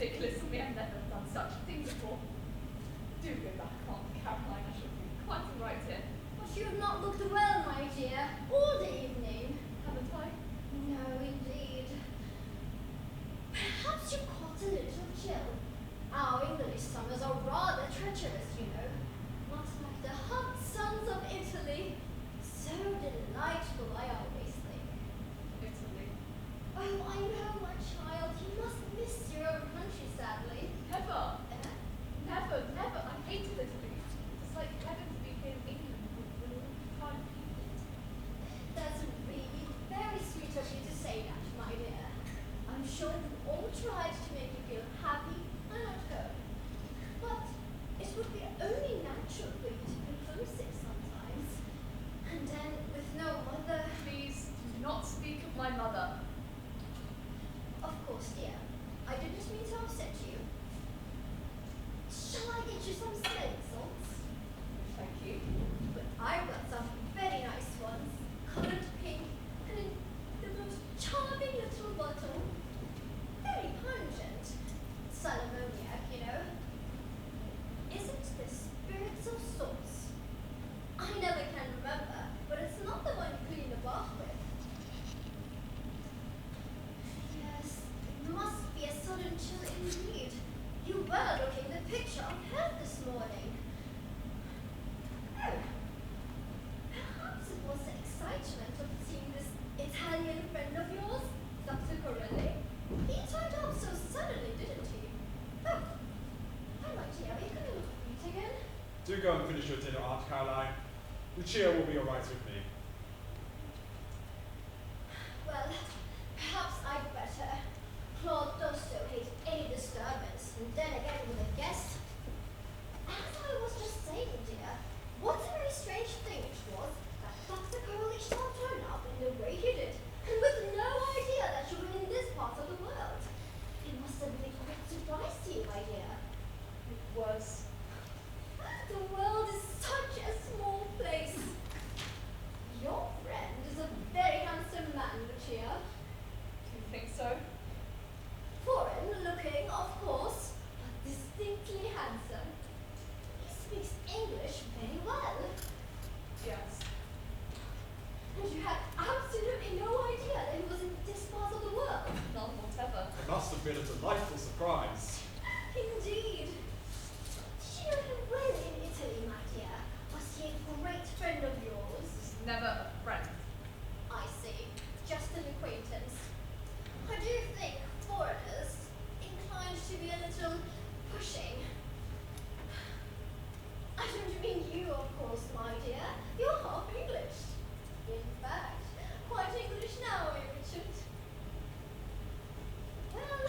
ridiculous of me. I've never done such a thing before. Do go back, Aunt Caroline. I shall be quite all right here. But you have not looked well, my dear, all the evening. Haven't I? No, indeed. Perhaps you caught a little chill. Our English summers are rather treacherous, you know. Not like the hot suns of Italy. So delightful, I always think. Italy. Oh, I know, my child. You must miss your own country, sadly. Never. Eh? Never, never. I hated Italy. It's like heaven to be here in England with kind people. That's really very sweet of you to say that, my dear. I'm sure you all tried to make you feel happy and at home. But it would be only natural for you to feel homesick sometimes. And then with no mother. Please do not speak of my mother. Of course, dear. I didn't mean to upset you. Shall I get you some smelling salts? Thank you. But I've got some very nice ones, colored pink and in the most charming little bottle. Very pungent. Salmoniac, you know. Isn't this spirits of sauce? I never can remember, but it's not the one you clean the bath with. Yes, it must be a sudden chill indeed. You were looking the picture of health this morning. Oh, perhaps it was the excitement of seeing this Italian friend of yours, Dr. Corelli. He turned up so suddenly, didn't he? Oh, hi, my dear, are you going to look at me again? Do go and finish your dinner, Aunt Caroline. Lucia will be all right with me. Well, perhaps I'd better. Claude does so hate any disturbance, and then again with a guest. As I was just saying, dear, what a very strange thing it was that Dr. Corley should not turn up in the way he did, and with no idea that you were in this part of the world. It must have been a great surprise to you, my dear. It was. The world is such a small place. Your friend is a very handsome man, Lucia. Do you think so? Foreign looking, of course, but distinctly handsome. He speaks English very well. Yes. And you had absolutely no idea that he was in this part of the world. None whatever. It must have been a delightful surprise. Indeed. Did you know him well in Italy, my dear? Was he a great friend of yours? It's never a friend. I see. Just an acquaintance. I do think foreigners inclined to be a little pushing. I don't mean you, of course, my dear. You're half English. In fact, quite English now, eh, Richard? Well,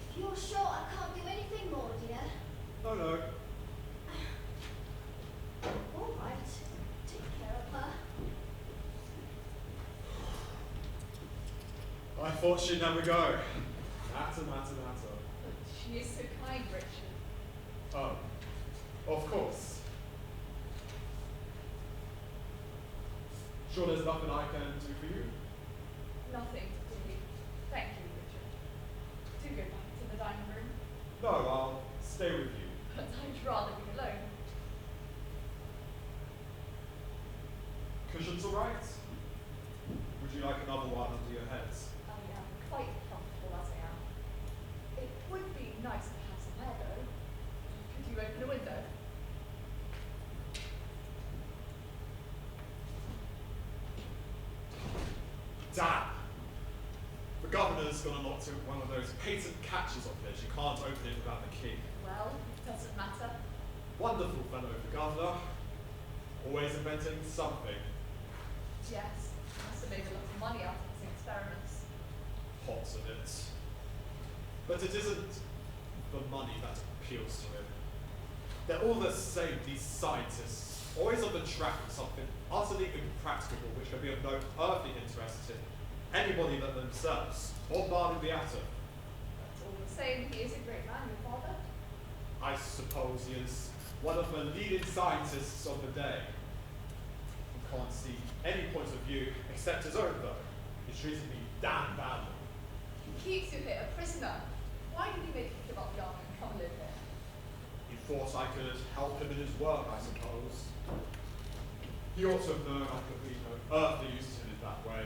if you're sure I can't do anything more, dear. Oh no. All right. Take care of her. I thought she'd never go. Matter. But she is so kind, Richard. Oh, of course. Sure there's nothing I can do for you? Nothing, really. Thank you, Richard. Do go back to the dining room. No, I'll stay with you. But I'd rather be alone. Cushion's all right? Would you like another one under your heads? I am quite comfortable as I am. It would be nice to have some air, though. Could you open a window? Damn! The governor's gone and locked in one of those patent catches of his. You can't open it without the key. Well, it doesn't matter. Wonderful fellow, the governor. Always inventing something. Yes, he must have made a lot of money out of his experiments. Hot of it. But it isn't the money that appeals to him. They're all the same, these scientists, always on the track of something utterly impracticable which can be of no earthly interest to anybody but themselves, or man in the atom. But all the same, he is a great man, your father. I suppose he is one of the leading scientists of the day. He can't see any point of view except his own, though. He treated me damn badly. keeps you here, a prisoner? Why did he make you give up the army and come live here? He thought I could help him in his work, I suppose. He ought to have known I could be no earthly use to him in that way.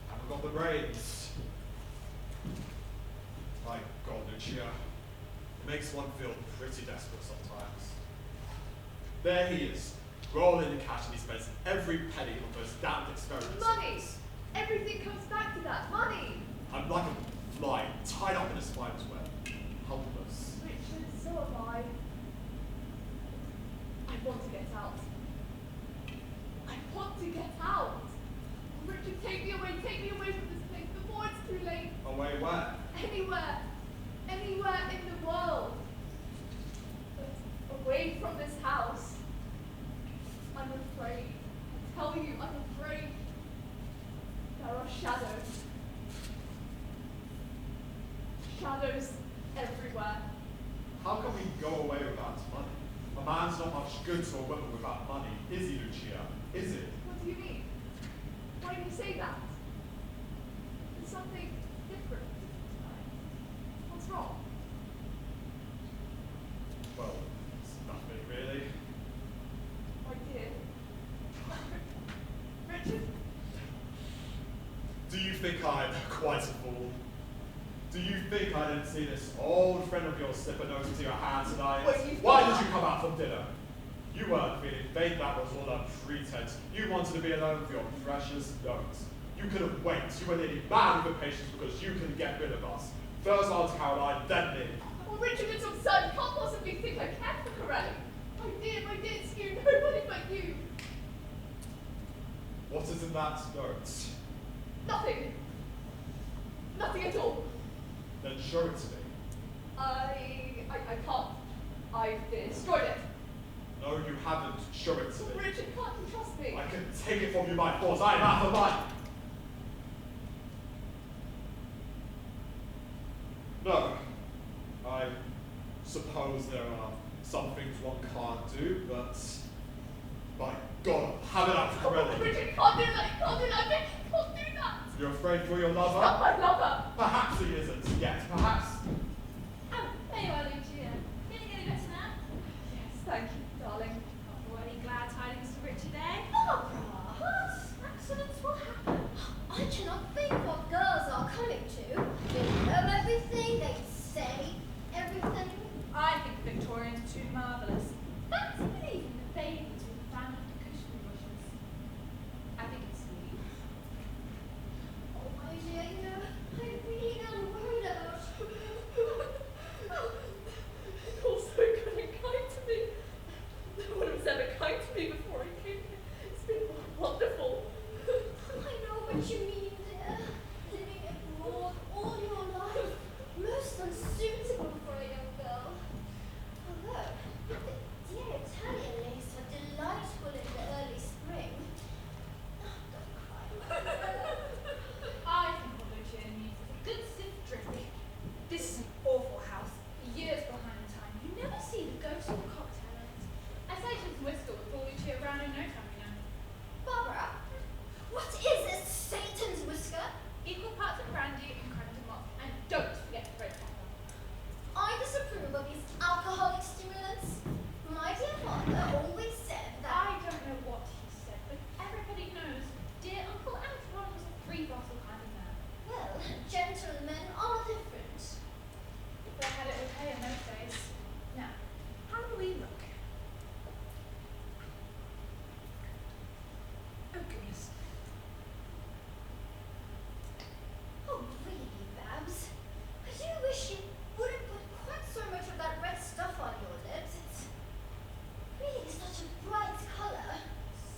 Haven't got the brains. My God, Lucia. It makes one feel pretty desperate sometimes. There he is, rolling in cash, and he spends every penny on those damned experiments. Money! Everything comes back to that. Money! I'm like a fly, tied up in a spider's web, helpless. Richard, so am I. I want to get out. I want to get out. Richard, take me away from this place before it's too late. Away where? Anywhere. Anywhere in the world. But away from this house. I'm afraid. I tell you, I'm afraid. There are shadows. Shadows everywhere. How can we go away without money? A man's not much good to a woman without money, is he, Lucia? Is it? What do you mean? Why do you say that? There's something different tonight. What's wrong? Well, it's nothing really. My dear. Richard? Do you think I'm quite a fool? Do you think I didn't see this old friend of yours slip a note into your hand tonight? Wait, Why did you come out from dinner? You weren't feeling faith, that was all a pretense. You wanted to be alone with your precious notes. You couldn't wait. You were nearly mad with impatience because you couldn't get rid of us. First Aunt Caroline, then me. Oh, Richard, it's absurd. You can't possibly think I care for Corelli. My dear, it's you. Nobody but you. What is in that note? Nothing. Nothing at all. Then show it to me. I can't. I've destroyed it. No, you haven't. Show it to me. Richard, can't you trust me? I can take it from you by force. I am out of mine. No. I suppose there are some things one can't do, but my God, have it out for Corelli. Richard, you can't do that. You can't do that. Vic, you can't do that. You're afraid for your lover? Not my lover. Perhaps he isn't yet. Perhaps. Oh, there you are, Lucia. Feeling any better now? Yes, thank you, darling. Oh, any glad tidings to Richard, eh? Barbara! Accidents will happen. I cannot think what girls are coming to. They know everything, they say everything. I think Victorians are too marvellous. That's believing the babies were found under cushion bushes. I think it's sweet. Oh, my dear, you know, I really am worried about you. You're all so good and kind to me. No one was ever kind to me before I came here. It's been wonderful. I know what you mean, dear. Living abroad all your life, most unsuitable for a young girl. Although, the dear Italian ladies are delightful in the early spring. Oh, don't cry. I think what Lucia needs is a good stiff drink. This is an awful house, years behind time. You never see the ghost of a cocktail in it. I say to Whistle with all Lucia around in no time, you know. Barbara, what is this Satan's whisker? Equal parts of brandy and cranberry malt, and don't forget the red pepper. I disapprove of these alcoholic stimulants. My dear father always said that. I don't know what he said, but everybody knows dear Uncle AmDram was a three-bottle kind of man. Well, gentlemen are different. They had it okay in those days. Now, how do we look? Oh goodness. Oh, really, Babs? I do wish you wouldn't put quite so much of that red stuff on your lips. It's really such a bright color.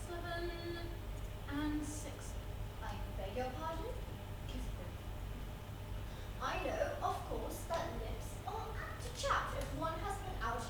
7 and 6. I beg your pardon? Kiss break. I know, of course, that lips are apt to chafe if one has been out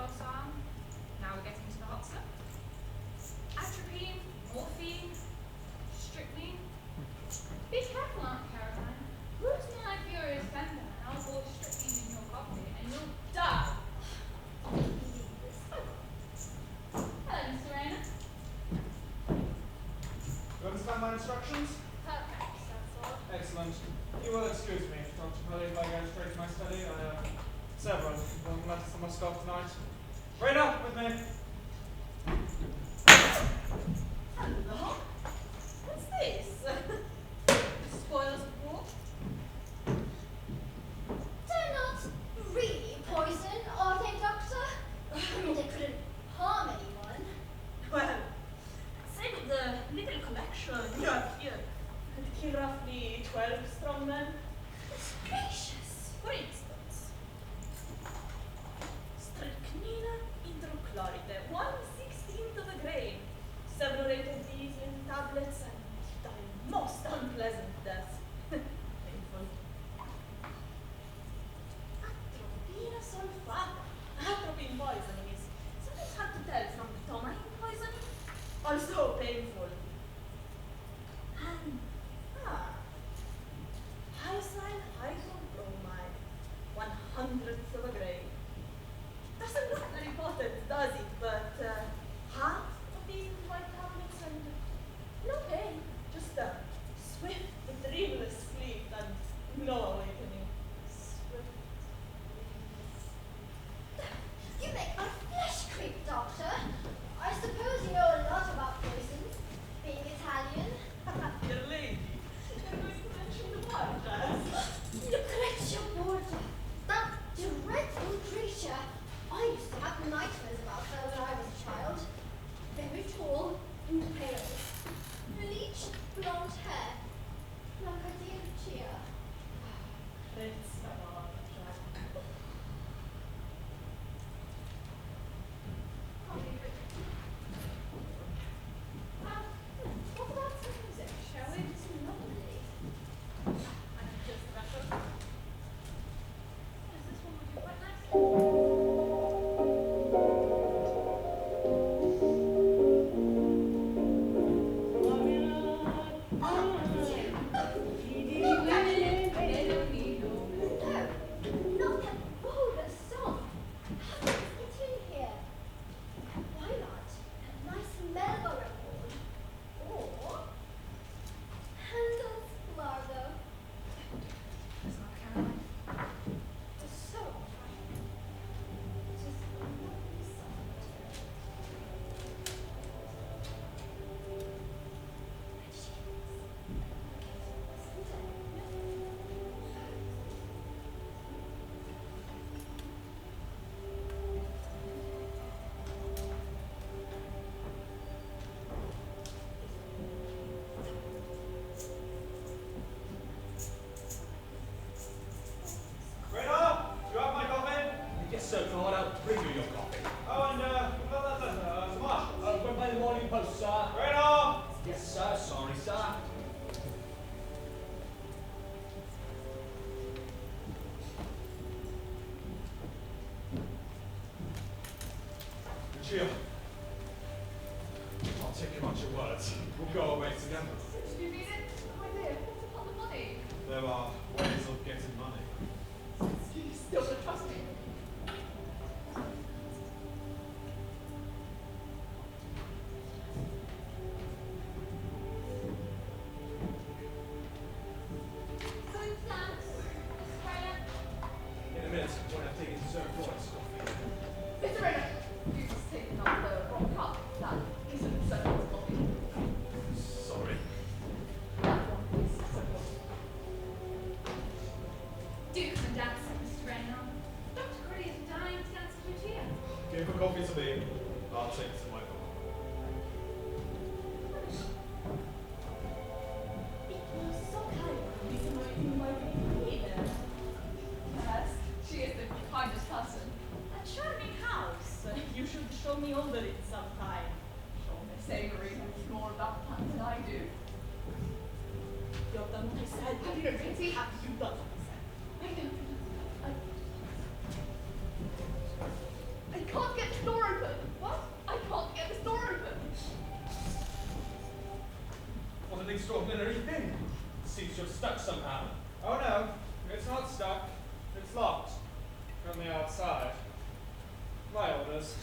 close arm. Now we're getting to the hot stuff. Atropine, morphine, strychnine. Be careful, Aunt Caroline. Bruce my furious temper, and I'll pour strychnine in your coffee, and you'll die. Hello, Miss Serena. You understand my instructions? Perfect, that's all. Excellent. You will excuse me, Dr. Purley, if I go straight to my study. I have several important matters I must stop tonight. Right up with me. Hello? What's this? Spoils of war? They're not really poison, are they, Doctor? I mean, they couldn't harm anyone. Well, say with the little collection you have here, could kill roughly 12 strong men. Goodness gracious. For instance, strychnine hydrochloride, 1/16 of a grain, several evies in tablets, and die most unpleasant death. Painful. Atropine sulfata. Atropine poisoning is sometimes hard to tell from tomaine poison. Also painful. And hyoscine hydrobromide, 1/100th of a grain. Doesn't look very potent, does it? But half of these white tablets and no pain, just a swift, dreamless sleep and no awakening. Swift, You make my flesh creep, Doctor. I suppose you know a lot about poisons, being Italian. dear lady, you're going to mention the Borgias. Lucrezia Borgia, that dreadful creature. I used to have nightmares about her when I was a child. Very tall and pale. Bleached blonde hair. Like a dear Lucia. Prezza Borgia. What about some music, shall we? Some lovely. And just the record. Yes, this one would be quite nice. No, not that vulgar song. How did it get in here? Why not a nice mellow record? Or Handel's Largo. That's not Caroline. It's so old-fashioned. It is a lovely song. Radar, do you have my coffee? Yes, sir. Come on out. Bring you your coffee. Oh, and Marshall. Went by the morning post, sir. Radar! Yes, sir. Sorry, sir. Lucia. I'll take you at your words. We'll go away together. Do you mean it? Oh, my dear, what about the money? There are ways of getting money. You still don't trust me. Some plans, Serena. In a minute, when I've taken Sir Floyd's coffee. Miss Serena, you just taken off the wrong cup. That isn't Sergeant's coffee. Sorry. That one is Sergeant's. Dukes and dances, Mr. Reynolds. Dr. Curry is dying to dance with Lucia. Give the coffee to me. I'll take it to my book. It was so kind of you to invite me here. Yes, she is the kindest person. A charming house. You should show me over it sometime. Sure, Miss Avery knows more about that than I do. You've done what I said. Have you no pity? Have you done what I said? I know. I can't get this door open. What? I can't get this door open. What an extraordinary thing. Seems you're stuck somehow. Oh no, it's not stuck. It's locked. From the outside. My orders.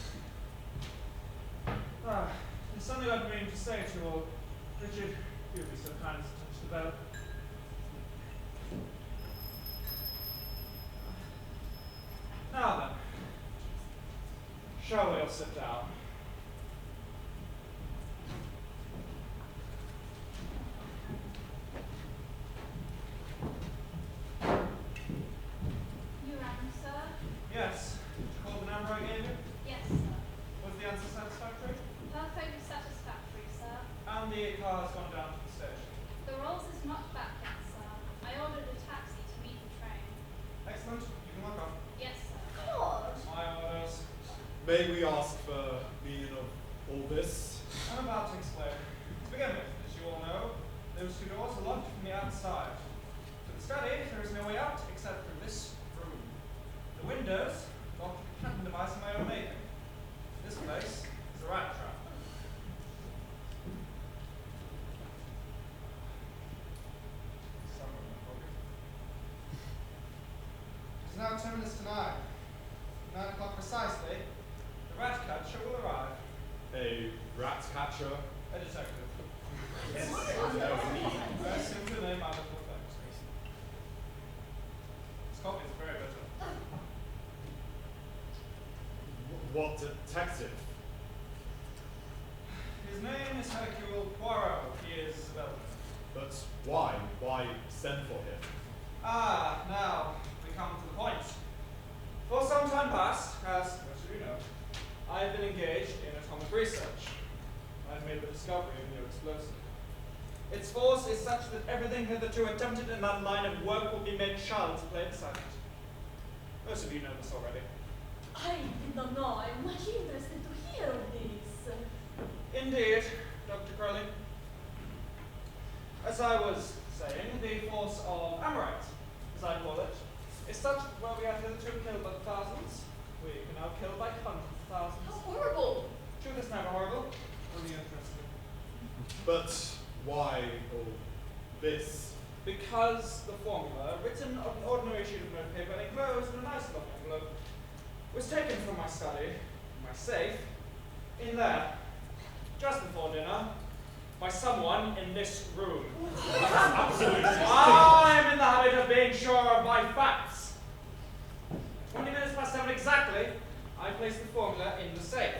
There's something I've been meaning to say to you all. Richard, you'll be so kind as to touch the bell. Now then, shall we all sit down? You rang, sir? Yes. Did you call the number I gave you? Yes, sir. Was the answer satisfactory? Perfectly satisfactory, sir. And the car has gone down to the station. The Rolls is not back yet, sir. I ordered a taxi to meet the train. Excellent. You can lock off. Yes, sir. God. My orders. May we ask for meaning of all this? I'm about to explain. To begin with, as you all know, those two doors are locked from the outside. To the study, there is no way out except through this room. The windows locked with a cutting device of my own making. This place is a rat trap. Somewhere in my pocket. It is now 10 minutes to 9. 9 o'clock precisely. The rat catcher will arrive. A rat catcher? A detective. Yes. I assume the name out of the things. This coffee is very bitter. What detective? His name is Hercule Poirot. He is a villain. But why? Why send for him? Ah, now we come to the point. For some time past, as most of you know, I have been engaged in atomic research. I've made the discovery of a new explosive. Its force is such that everything hitherto attempted in that line of work will be made child's play beside it. Most of you know this already. I did not know. I'm much interested to hear of this. Indeed, Dr. Crowley. As I was saying, the force of Amorite, as I call it, is such that where we have hitherto killed by thousands, we can now kill by hundreds of How thousands. horrible. Truth is never horrible, only interesting. But why all this? Because the formula, written on an ordinary sheet of notepaper and enclosed in a nice little envelope, was taken from my study, my safe, in there, just before dinner, by someone in this room. I'm in the habit of being sure of my facts. 20 minutes past 7 exactly, I placed the formula in the safe.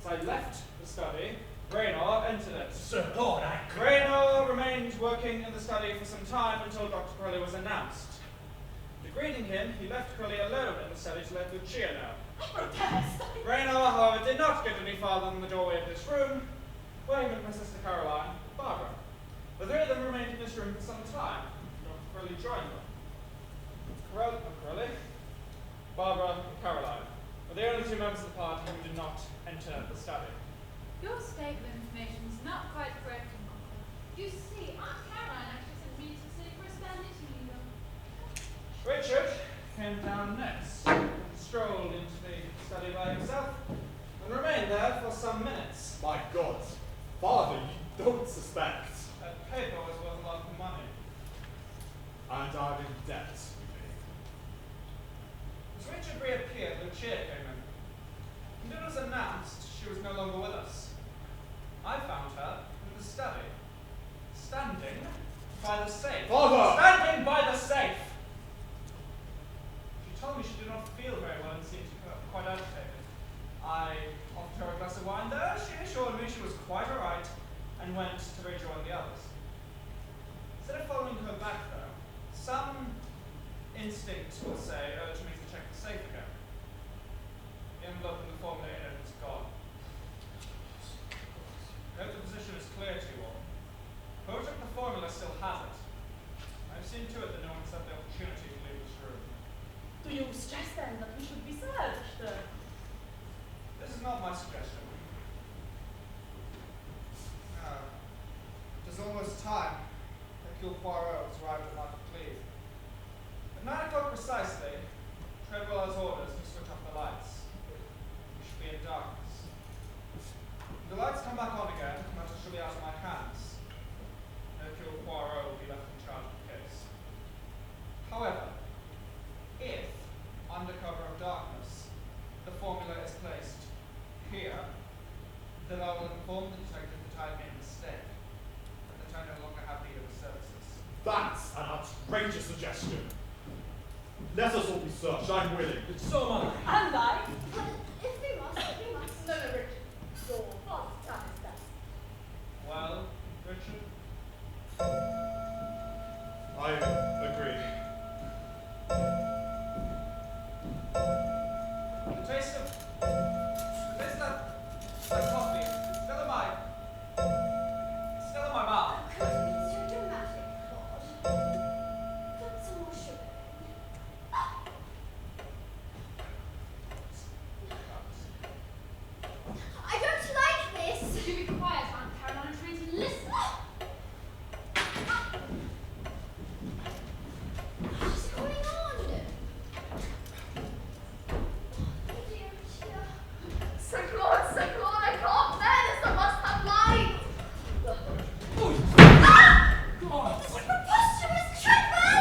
As I left the study, Raynor entered it. Sir Lord, Raynor remained working in the study for some time until Dr. Crowley was announced. After greeting him, he left Crowley alone in the study to let Lucia know. I protest. Raynor, however, did not get any farther than the doorway of this room, where he met my sister Caroline, Barbara. The three of them remained in this room for some time. Dr. Crowley joined them. Crowley, Barbara, and Caroline were the only two members of the party who did not enter the study. Your statement of information is not quite correct, Uncle. You see, Aunt Caroline actually sent me to say for a stand interview. Richard came down next, strolled into the study by himself, and remained there for some minutes. My God, Father, you don't suspect. That paper was worth a lot of money. And I'm in debt, you mean? As Richard reappeared, Lucia came in. And it was announced she was no longer with us. I found her in the study, standing by the safe. Father! Standing by the safe! She told me she did not feel very well and seemed quite agitated. I offered her a glass of wine, though she assured me she was quite all right and went to rejoin the others. Instead of following her back, though, some instinct, we'll say, urged me to check the safe again. The envelope and the formula in it was gone. I hope the position is clear to you all. Whoever took the formula still has it. I've seen to it that no one has had the opportunity to leave this room. Do you suggest then that we should be searched? This is not my suggestion. Now, it is almost time. Hercule Poirot has arrived at Market Cleave. At 9 o'clock precisely, Treadwell has orders to switch off the lights. formula is placed here, then I will inform the detective that I made a mistake, and that I no longer have need of his services. That's an outrageous suggestion. Let us all be searched. I'm willing. So am I. And I. But if we must, we must. No, Richard. Your fast time is best. Well, Richard? I agree. The taste of that coffee is still in my mouth. It's too dramatic, Claude. Put some more sugar in. I don't like this. Would you be quiet, Aunt Caroline? I'm trying to listen. What's going on? Oh dear, dear. Sir Claude, I can't bear this. I must have light. It's preposterous, Trevor!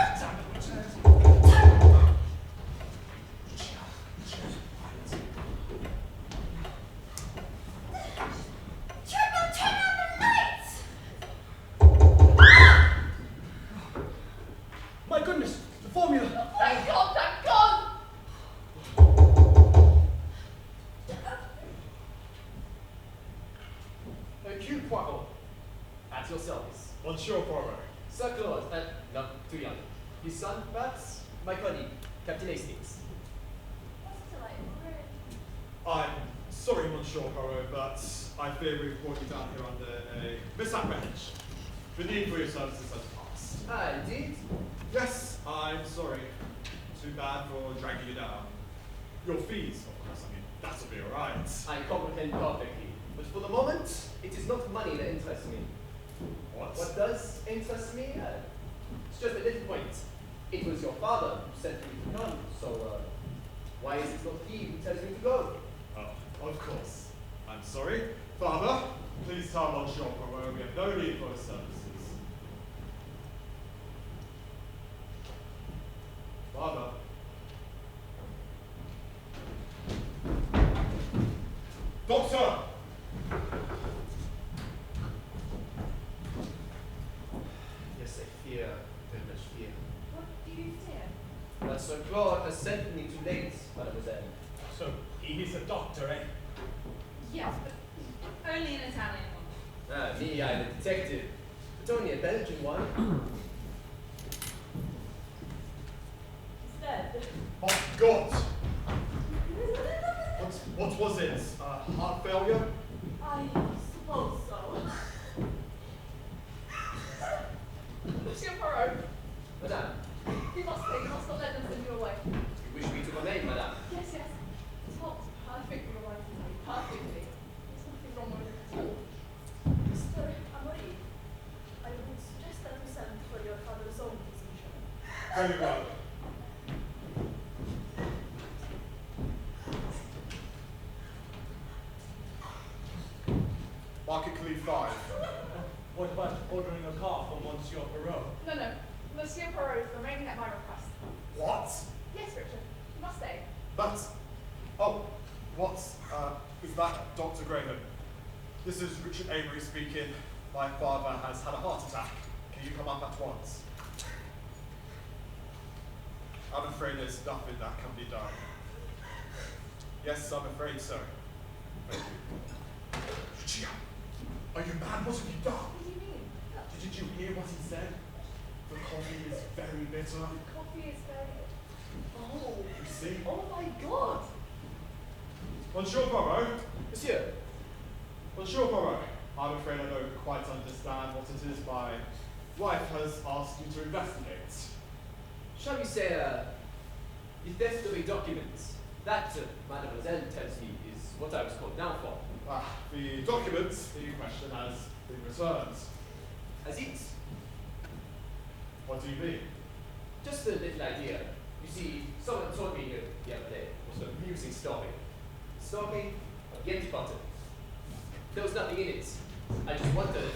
Trevor, turn on the lights! My goodness, the formula. Thank God, thank God. Hercule Poirot, at your service. Monsieur Poirot. Sir Claude, not too young. His son, perhaps? My colleague, Captain Hastings. I'm sorry, Monsieur Poirot, but I fear we've brought you down here under a misapprehension. The need for your services has passed. Ah, indeed? Yes, I'm sorry. Too bad for dragging you down. Your fees, of course, I mean, that'll be alright. I comprehend perfectly. But for the moment, it is not money that interests me. What? What does interest me? It's just a little point. It was your father who sent me to come, so why is it not he who tells me to go? Oh, of course. I'm sorry. Father, please tell Monsieur Poirot we have no need for his services. Father. Doctor! Yes, I fear, very much fear. What do you fear? But Sir Claude has sent me too late, mademoiselle. So he is a doctor, eh? Yes, but only an Italian one. Ah, me, I'm a detective. But only a Belgian one. He's dead. Oh, God! What was it? Heart failure? I suppose so. Monsieur Poirot, Madame, you must stay. You must not let them send you away. you wish me to remain, madame? Yes, yes. It's not perfect, your wife, perfectly. There's nothing wrong with it at all. Mr. Amory, I would suggest that we send for your father's own physician. Very well. Market Cleave 5. What about ordering a car for Monsieur Poirot? No, no. Monsieur Poirot is remaining at my request. What? Yes, Richard. You must stay. But, oh, what, is that Dr. Graham? This is Richard Avery speaking. My father has had a heart attack. Can you come up at once? I'm afraid there's nothing that can be done. Yes, I'm afraid so. Thank you. Lucia, are you mad? What have you done? What do you mean? Did you hear what he said? The coffee is very bitter. Coffee is very... Oh. You see? Oh my God. Monsieur Poirot. Monsieur, Monsieur Poirot, I'm afraid I don't quite understand what it is my wife has asked you to investigate. shall we say, the testatory documents? That, mademoiselle tells me, is what I was called down for. The documents in question has been returned. As it? What do you mean? Just a little idea. You see, someone told me here the other day it was an amusing story. Story of Yeti Potter. There was nothing in it. I just wondered.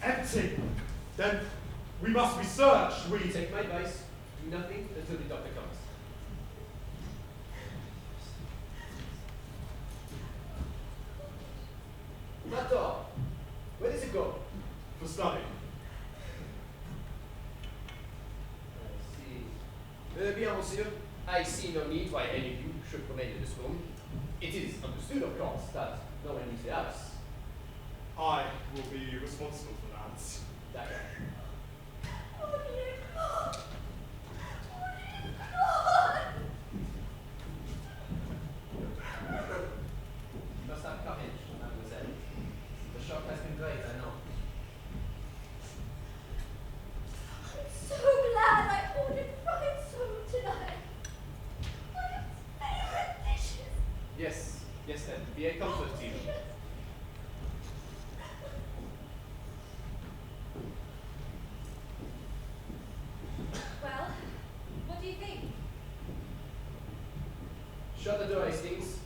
Empty! Then we must be searched. We Take my advice. Do nothing until the doctor comes. to go? For study. I see. Bien, monsieur. I see no need why any of you should remain in this room. It is understood, of course, that no one leaves the house. I will be responsible for that. That you must have courage, mademoiselle. The shock has been great, I know. I'm so glad I ordered fried soup tonight. My favorite dishes. Yes, yes then. Be a comfort to you. Well, what do you think? Shut the door, Hastings.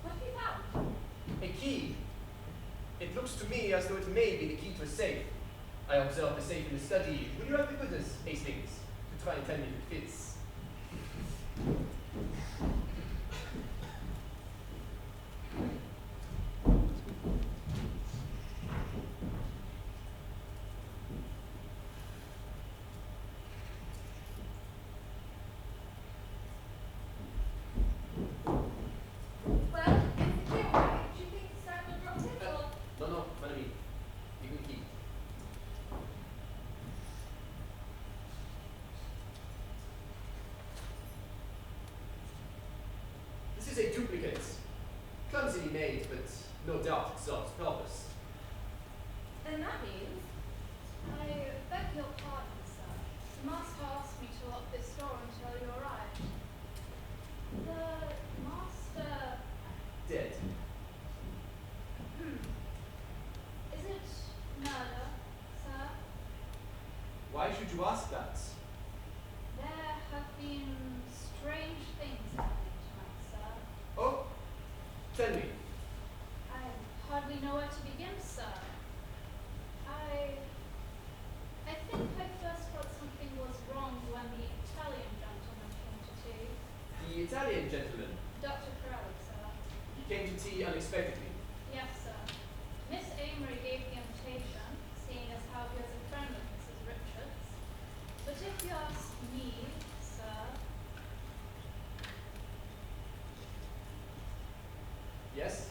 What have you found? A key. It looks to me as though it may be the key to a safe. I observed the safe in the study. Will you have the goodness, Hastings, to try and tell me if it fits? Well, it's the key alright. Do you think Sam will drop it or? No, no, mon ami. You can keep. This is a duplicate. Clumsily made, but no doubt it serves purpose. Then that means. I beg your pardon, sir. The master asked me to lock this door until you arrived. The master. Dead. Is it murder, sir? Why should you ask that? There have been strange things happening tonight, sir. Oh, tell me. I hardly know where to begin, sir. I think I first felt something was wrong when the Italian gentleman came to tea. The Italian gentleman. Dr. Corelli, sir. He came to tea unexpectedly. Yes, sir. Miss Amory gave the invitation, seeing as how he was a friend of Mrs. Richards. But if you ask me, sir, Yes?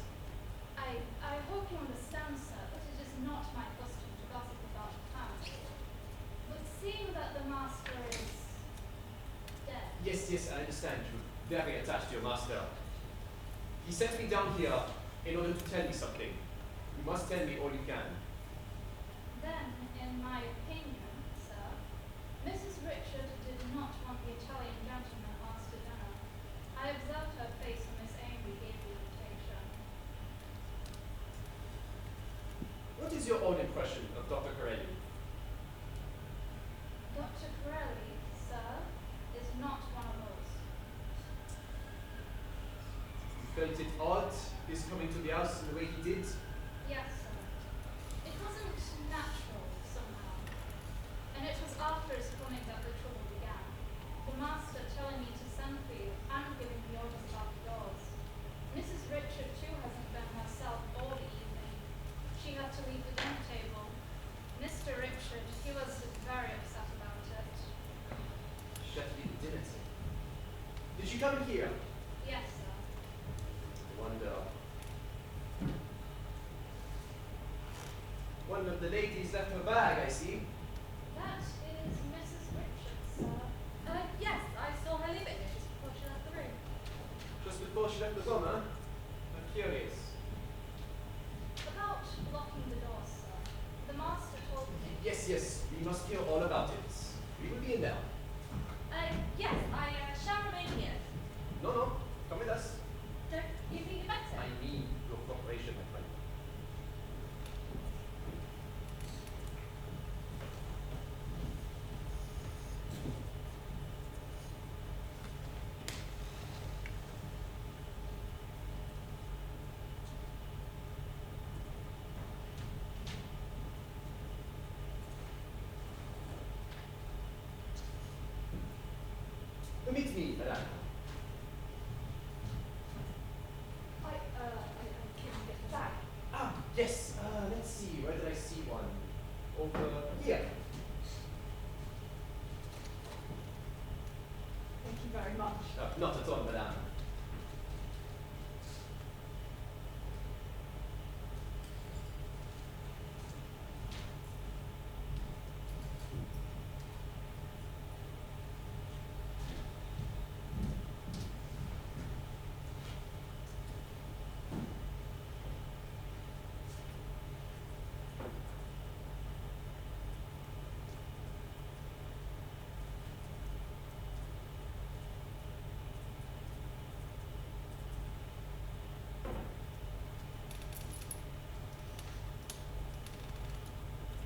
I hope you understand, sir, that it is not my custom to gossip about the family. But seeing that the master is dead. Yes, yes, I understand. You're very attached to your master. He sent me down here in order to tell me something. You must tell me all you can. Then, in my opinion, sir, Mrs. Richard did not want the Italian gentleman asked to dinner. I observed her face when Miss Amory gave the invitation. What is your own impression of Dr. Corelli? Dr. Corelli, sir, is not one of those. You felt it odd, his coming to the house in the way he did? Yes, sir. It wasn't natural, somehow. And it was after his coming that the trouble began. The master telling me to send for you and giving me orders about the doors. Mrs. Richard, too, hasn't been herself all the evening. She had to leave the dinner table. Mr. Richard, he was very upset about it. She had to leave the dinner table. Did she come in here? Yes, sir. I wonder. One of the ladies left her bag, I see. That is Mrs. Richard, sir. Yes, I saw her leave it here just before she left the room. Just before she left the room, huh? I'm curious. About locking the door, sir. The master told me. Yes, yes, we must hear all about it. We will be in there. Yes, I shall remain here. No, no, come with us. Don't you think it better? I need your cooperation, my friend. Permit me, madame. I couldn't get the bag. Ah, yes. Let's see. Where did I see one? Over here. Thank you very much. Not at all, madame.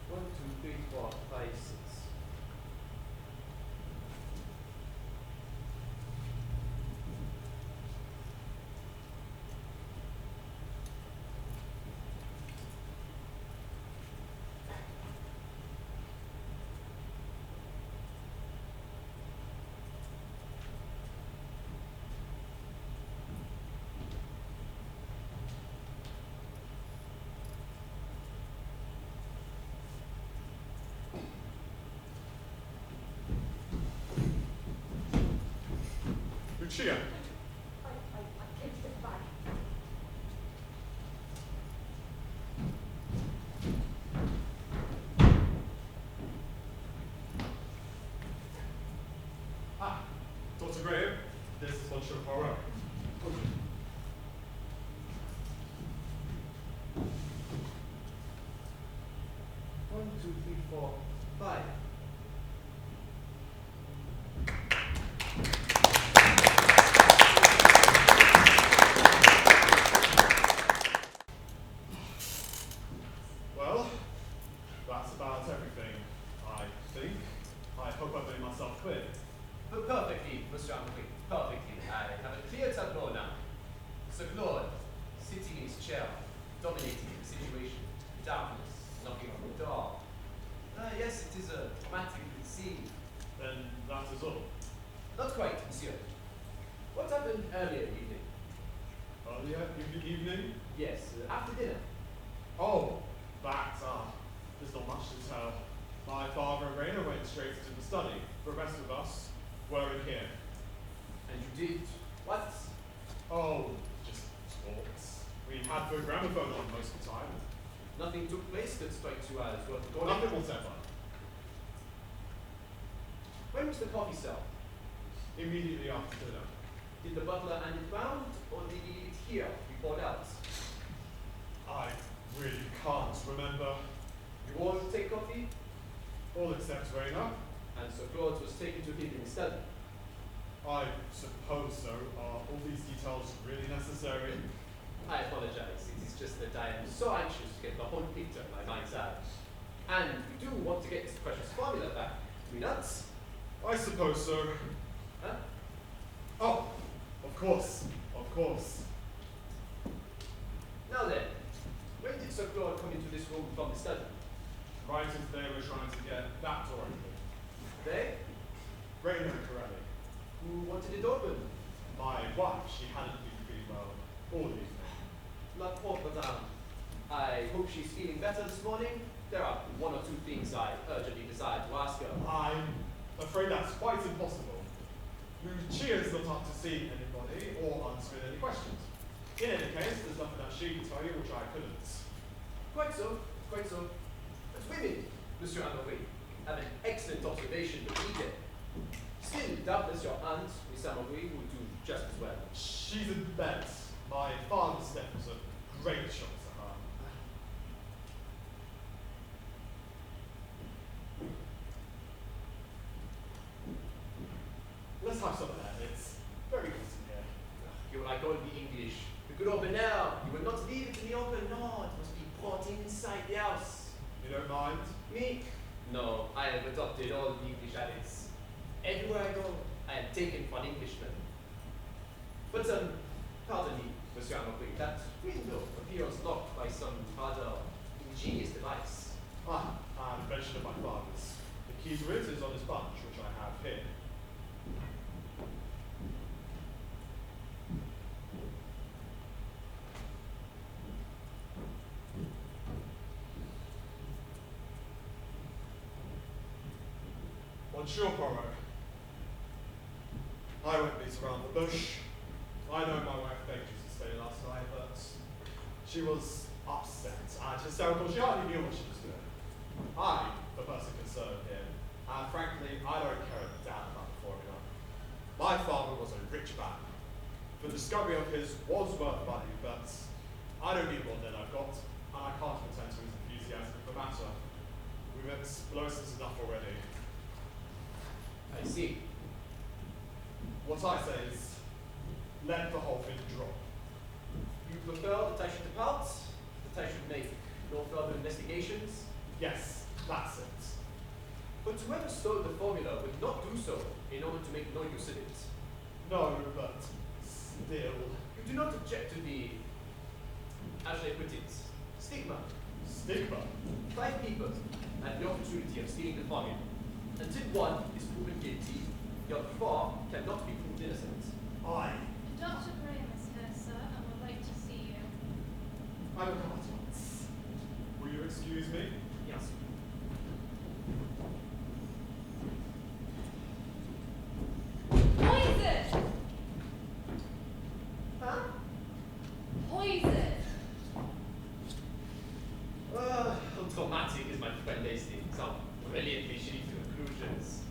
One, two, three, four, five, six. Lucia, I came to get the bag. ah, Dr. Graham, this is Monsieur Poirot. One, two, three, four, five. Well, that's about everything, I think. I hope I've made myself clear. Perfectly, Monsieur Henri. Perfectly. I have a clear tableau now. Sir Claude, sitting in his chair, dominating the situation. Darkness, knocking on the door. Yes, it is a dramatic scene. Then that is all. Not quite, monsieur. What happened earlier in the evening? Earlier in the evening? Yes, after dinner. Oh, that, there's not much to tell. My father and Raina went straight into the study. The rest of us were in here. And you did what? Oh, just talks. We had the gramophone on most of the time. Nothing took place that strikes you as worth Well, recording? nothing whatever. When was the coffee served? Immediately after dinner. Did the butler hand it round, or did he leave it here to be poured out? I really can't remember. You all take coffee? All except Raina. And Sir Claude was taken to him in his study. I suppose so. Are all these details really necessary? I apologize. It is just that I am so anxious to get the whole picture in my mind's eye. And we do want to get this precious formula back. Do we not? I suppose so. Huh? Oh, of course, of course. Now then, when did Sir Claude come into this room from the study? Right as they were trying to get that door open. They? Raina and Corelli. Who wanted it open? My wife, she hadn't been feeling well all evening. La pauvre dame. I hope she's feeling better this morning. There are one or two things I urgently desire to ask her. I'm afraid that's quite impossible. Lucia's not up to seeing anybody or answering any questions. In any case, there's nothing that she can tell you which I couldn't. Quite so, quite so. But women, Monsieur Henri, have an excellent observation that we did. Still, doubtless your aunt, Miss Henri, would do just as well. She's in bed. My father's death was a great shock to her. Let's have some air. It's very hot in here. You are like all the English. The good open air. You will not leave it in the open. No, it must be brought inside the house. You don't mind? Me? No, I have adopted all the English habits. Everywhere I go, I am taken for an Englishman. But, pardon me, Monsieur Henri, that window appears locked by some rather ingenious device. Ah, an invention of my father's. The key to it is on this bunch, which I have here. Monsieur Poirot, I won't beat around the bush. I know my wife begged you to stay last night, but she was upset and hysterical. She hardly knew what she was doing. I'm the person concerned here, and frankly, I don't care a damn about the formula. My father was a rich man. The discovery of his was worth money, but I don't need more than I've got, and I can't pretend to his enthusiasm for the matter. We've explosives enough already. I see. What I say is, let the whole thing drop. You prefer that I should depart? That I should make no further investigations? Yes, that's it. But whoever stole the formula would not do so in order to make no use of it. No, but still. You do not object to the, how shall I put it, stigma. Stigma? 5 people had the opportunity of stealing the formula. Until one is proven guilty, the other 4 cannot be proved innocent. Dr. Graham is here, sir, and would like to see you. I will come at once. Will you excuse me? Yes. Poison! Huh? Poison! How dramatic is my friend Hastings? How brilliantly she leads to conclusions.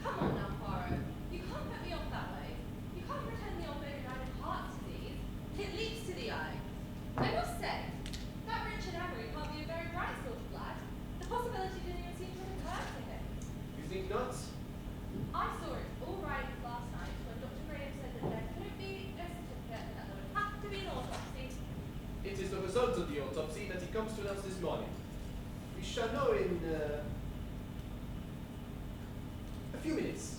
Come on now, Poirot. You can't put me off that way. You can't pretend the old baby died of heart disease. It leaps to the eye. I must say, that Richard Emery can't be a very bright sort of lad. The possibility didn't even seem to occur to him. You think not? I saw it all right last night when Dr. Graham said that there couldn't be a certificate and that there would have to be an autopsy. It is the result of the autopsy that he comes to announce this morning. We shall know in a few minutes.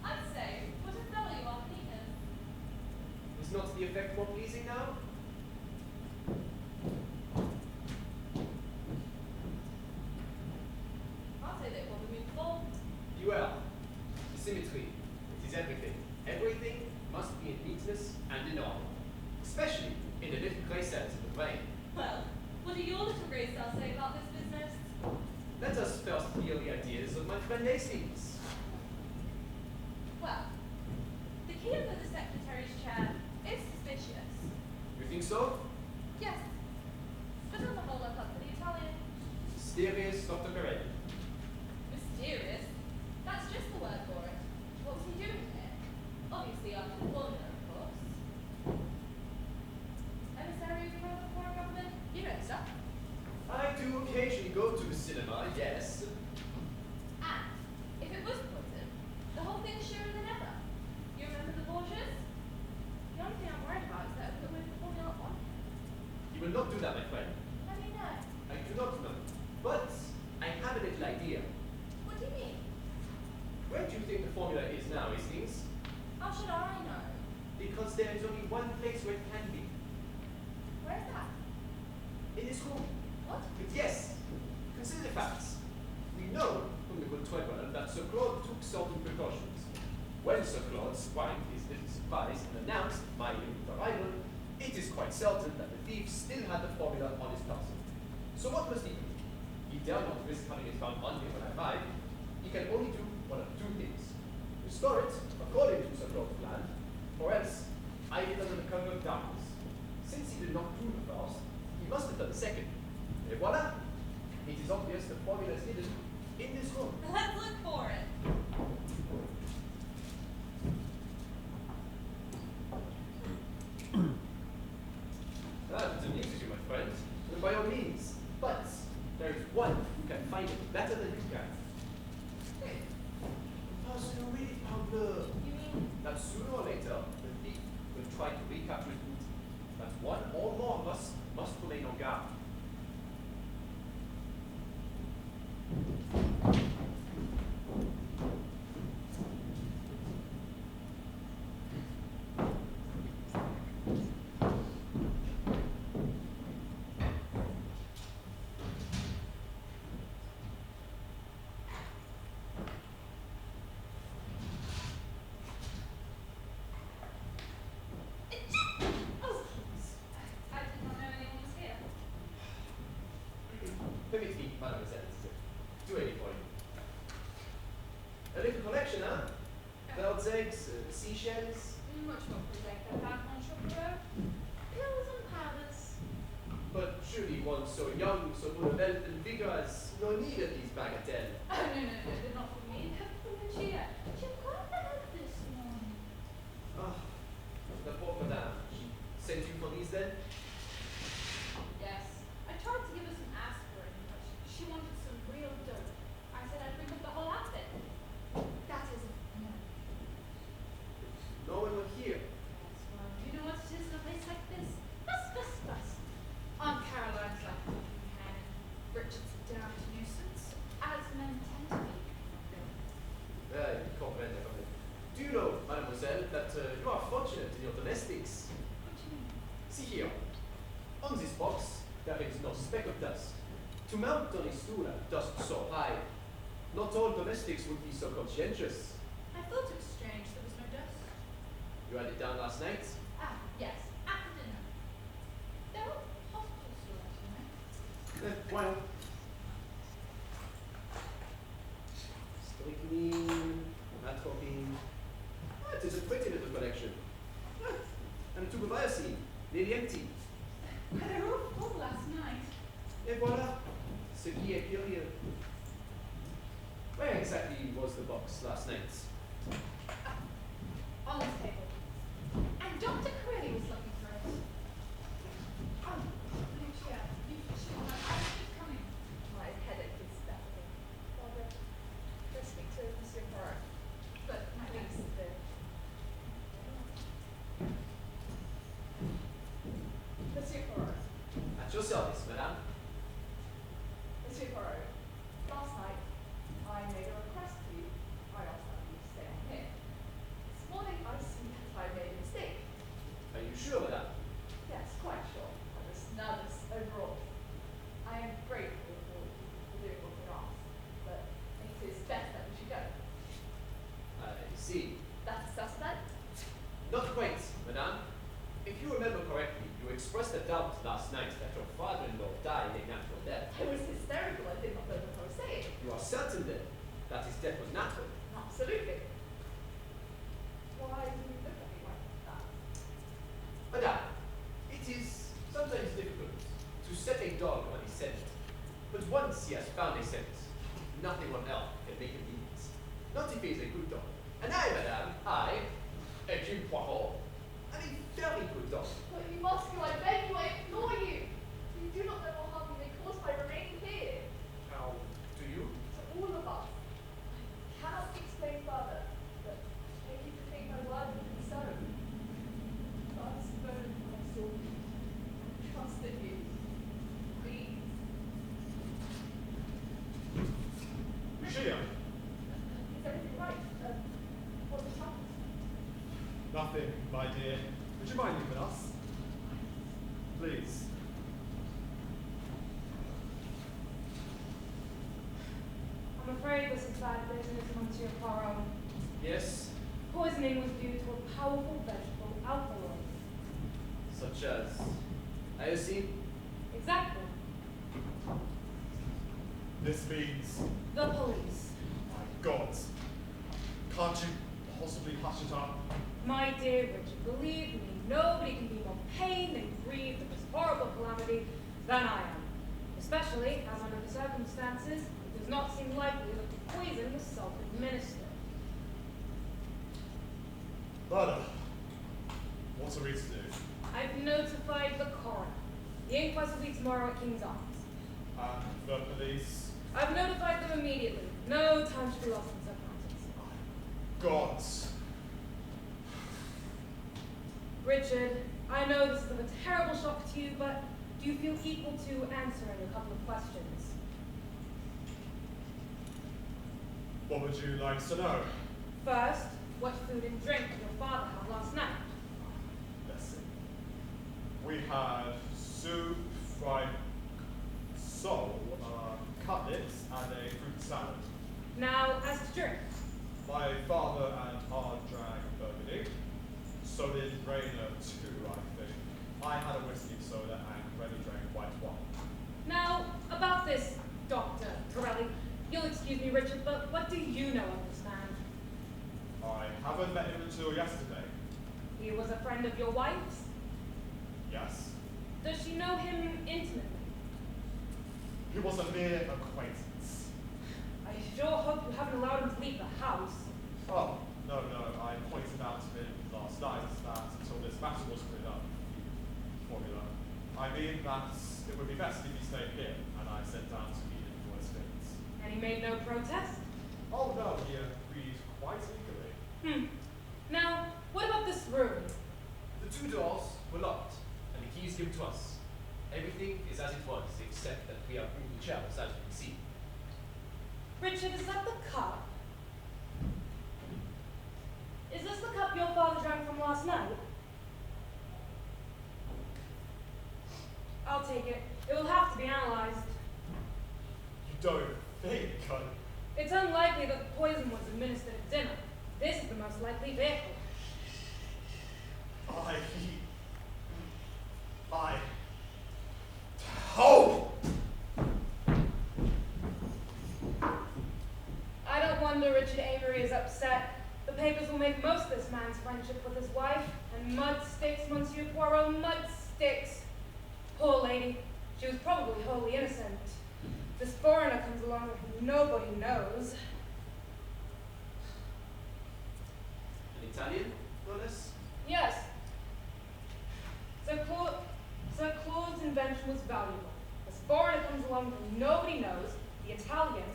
I'd say, what a fellow you are, Peter. Is not the effect more pleasing now? I'll say that it wasn't me before. Well, the symmetry, it is everything. Everything must be in neatness and in order, especially in the little grey cells of the brain. Well, what do your little grey cells say about this business? Let us first hear the ideas of my friend Hastings. Well, the key under the secretary's chair is suspicious. You think so? Yes. But on the whole, I thought the Italian. Mysterious Dr. Perelli. Mysterious? That's just the word for it. What was he doing here? Obviously after the formula, of course. Emissary of the foreign government? You know stuff. I do occasionally go to the cinema, yes. And, if it was poison, the whole thing's surer than ever. You remember the Borgias? The only thing I'm worried about is that I put with the formula on him. You will not do that, my friend. How do you know? I do not know. But I have a little idea. What do you mean? Where do you think the formula is now, Hastings? How should I know? Because there is only one place where it can be. Where's that? In this room. What? But yes, consider the facts. We know from the good Twebber that Sir Claude took certain precautions. When Sir Claude swiped his little surprise and announced my imminent arrival, it is quite certain that the thief still had the formula on his person. So what must he do? He dare not risk having it found on him when I arrive. He can only do one of 2 things. Restore it according to Sir Claude's plan, or else hide it under the cover of darkness. Since he did not do the first, he must have done the second. Et voila! It is obvious the formula is hidden in this room. Let's look for it. That amuses you, my friend. Then by all means. But there is one who can find it better than you can. Hey, the person who really found the... You mean That sooner or later, the thief will try to recapture his booty. That one or more of us must remain on guard. Oh, I did not know anyone was eggs, seashells. Much more prosaic than that, Monsieur Poirot. Pills and powders. But surely one so young, so full of health and vigor has no need of these bagatelles. Oh, no, they're not for me. They're for Lucia. She quite help this morning. Ah, the poor madame. She sent you for these then? Yes. I tried to give her some aspirin, but she wanted some real dope. I said I'd bring up the whole outfit. That is no. No one will hear. Yes, well, do you know what it is in a place like this? Bus. Aunt Caroline's like a fucking cannon. Richard's a damned nuisance, as men tend to be. You comprehend everything. Do you know, mademoiselle, that you are fortunate in your domestics? What do you mean? See here. On this box, there is no speck of dust. To mount on a stool at dust so high, not all domestics would be so conscientious. I thought it was strange there was no dust. You had it down last night? Ah, yes, after dinner. They're all hospital stores, you know. Well. Strychnine, atropine. Ah, it is a pretty little collection. Ah, and a tube of iocine, nearly empty. They were all full last night. Et voilà, ce qui est curieux. Where exactly was the box last night? On this table. And Dr. Corelli was looking for it. Oh, Lucia, I was just coming. My headache is baffling. Father, let's speak to Monsieur Poirot. But my Please, legs. there. Monsieur Poirot. At your service, madame. Monsieur Poirot, last night I made a request to you. I asked that you stay on here. This morning I see that I made a mistake. Are you sure, madame? Yes, quite sure. I was nervous overall. I am grateful for doing what you asked, but it is better that we should go. I see. That's a suspect? Not quite, madame. If you remember correctly, you expressed a doubt last night that your father-in-law died a natural death. I was hysterical. I did not know what I was saying. You are certain then that his death was natural? Absolutely. Why do you look at me like that? Madame, it is sometimes difficult to set a dog on a scent. But once he has found a scent, nothing on earth can make him leave it. Not if he is a good dog. And I, madame, Hercule Poirot, am a very good dog. But you must go, I beg you, I implore you. You do not know what harm you may cause by remaining here. How do you? To all of us. I cannot explain further, but take you to take my word will be so. Last moment I saw you, I trusted you. Please. Lucia, Is everything right? What has happened? nothing, my dear. Would you mind leaving us? Please. I'm afraid this is bad business, Monsieur Poirot. Yes, Poisoning was due to a powerful vegetable alkaloid. such as iocine. Exactly. This means, The police. my God, can't you possibly hush it up? My dear Richard, believe me, nobody can be more pained and grieved at this horrible calamity than I am. Especially as under the circumstances, it does not seem likely that the poison was self-administered. But, what are we to do? I've notified the coroner. The inquest will be tomorrow at King's Arms. And the police? I've notified them immediately. No time should be lost in such matters. God. Richard, I know this is of a terrible shock to you, but do you feel equal to answering a couple of questions? What would you like to know? First, what food and drink did your father have last night? Let's see. We had soup, fried sole, cutlets, and a fruit salad. Now, as to drink. My father and aunt drank burgundy. So did Rainer too, I think. I had a whiskey soda and Rennie drank white wine. Now, about this, Dr. Corelli. You'll excuse me, Richard, but what do you know of this man? I haven't met until yesterday. He was a friend of your wife's? Yes. Does she know him intimately? He was a mere acquaintance. I sure hope you haven't allowed him to leave the house. Oh, no. I pointed out to him last night that until this matter was cleared up, formula. I mean that it would be best if he stayed here, and I sent down to meet him for his fits. And he made no protest? Oh no, he agreed quite eagerly. Now, what about this room? The 2 doors were locked, and the keys given to us. Everything is as it was, except that we have moved the shelves, as you can see. Richard, is that the cup? Is this the cup your father drank from last night? I'll take it. It will have to be analyzed. You don't think, It's unlikely that the poison was administered at dinner. This is the most likely vehicle. I don't wonder Richard Avery is upset. The papers will make most of this man's friendship with his wife. And mud sticks, Monsieur Poirot, mud sticks. Poor lady. She was probably wholly innocent. This foreigner comes along whom nobody knows. An Italian, no less? Yes. Sir Claude's invention was valuable. This foreigner comes along whom nobody knows, the Italian.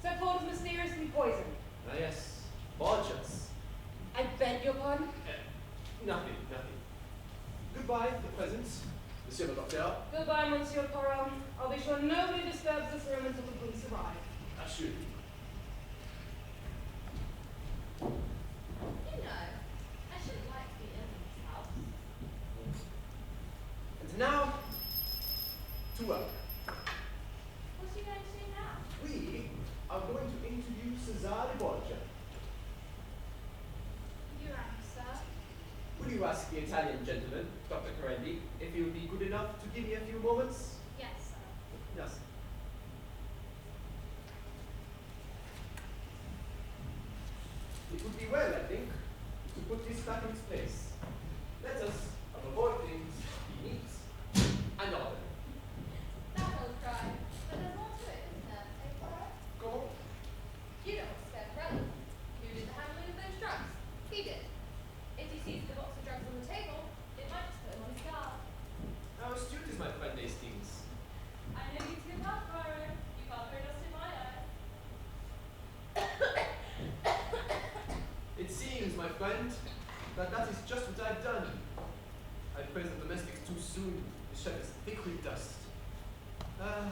Sir Claude is mysteriously poisoned. Ah, yes. Borgias. I beg your pardon? Nothing. Goodbye for the present, Monsieur le Docteur. Goodbye, Monsieur Poirot. I'll be sure nobody disturbs this room until the police arrive. Assuredly. You know, I shouldn't like to be in this house. And now, to work. What are you going to do now? We are going to introduce Cesare Borgia. You rang, sir. Will you ask the Italian gentleman, Dr. Corendi, if he would be good enough to give me a few moments? Yes, sir. Yes. It would be well, I think, to put this back in its place. Let us avoid things be neat and orderly. That old cry. But there's more to it, isn't there? Eh, Poirot? Go on. You don't want to scare Corelli. Who did the handling of those drugs? He did. If he sees the box of drugs on the table, it might just put him on his guard. How astute is my friend Hastings? I know you too well, Poirot. You can't throw dust in my eyes. It seems, my friend, that is just what I've done. I praised the domestics too soon. The chef is thick with dust. But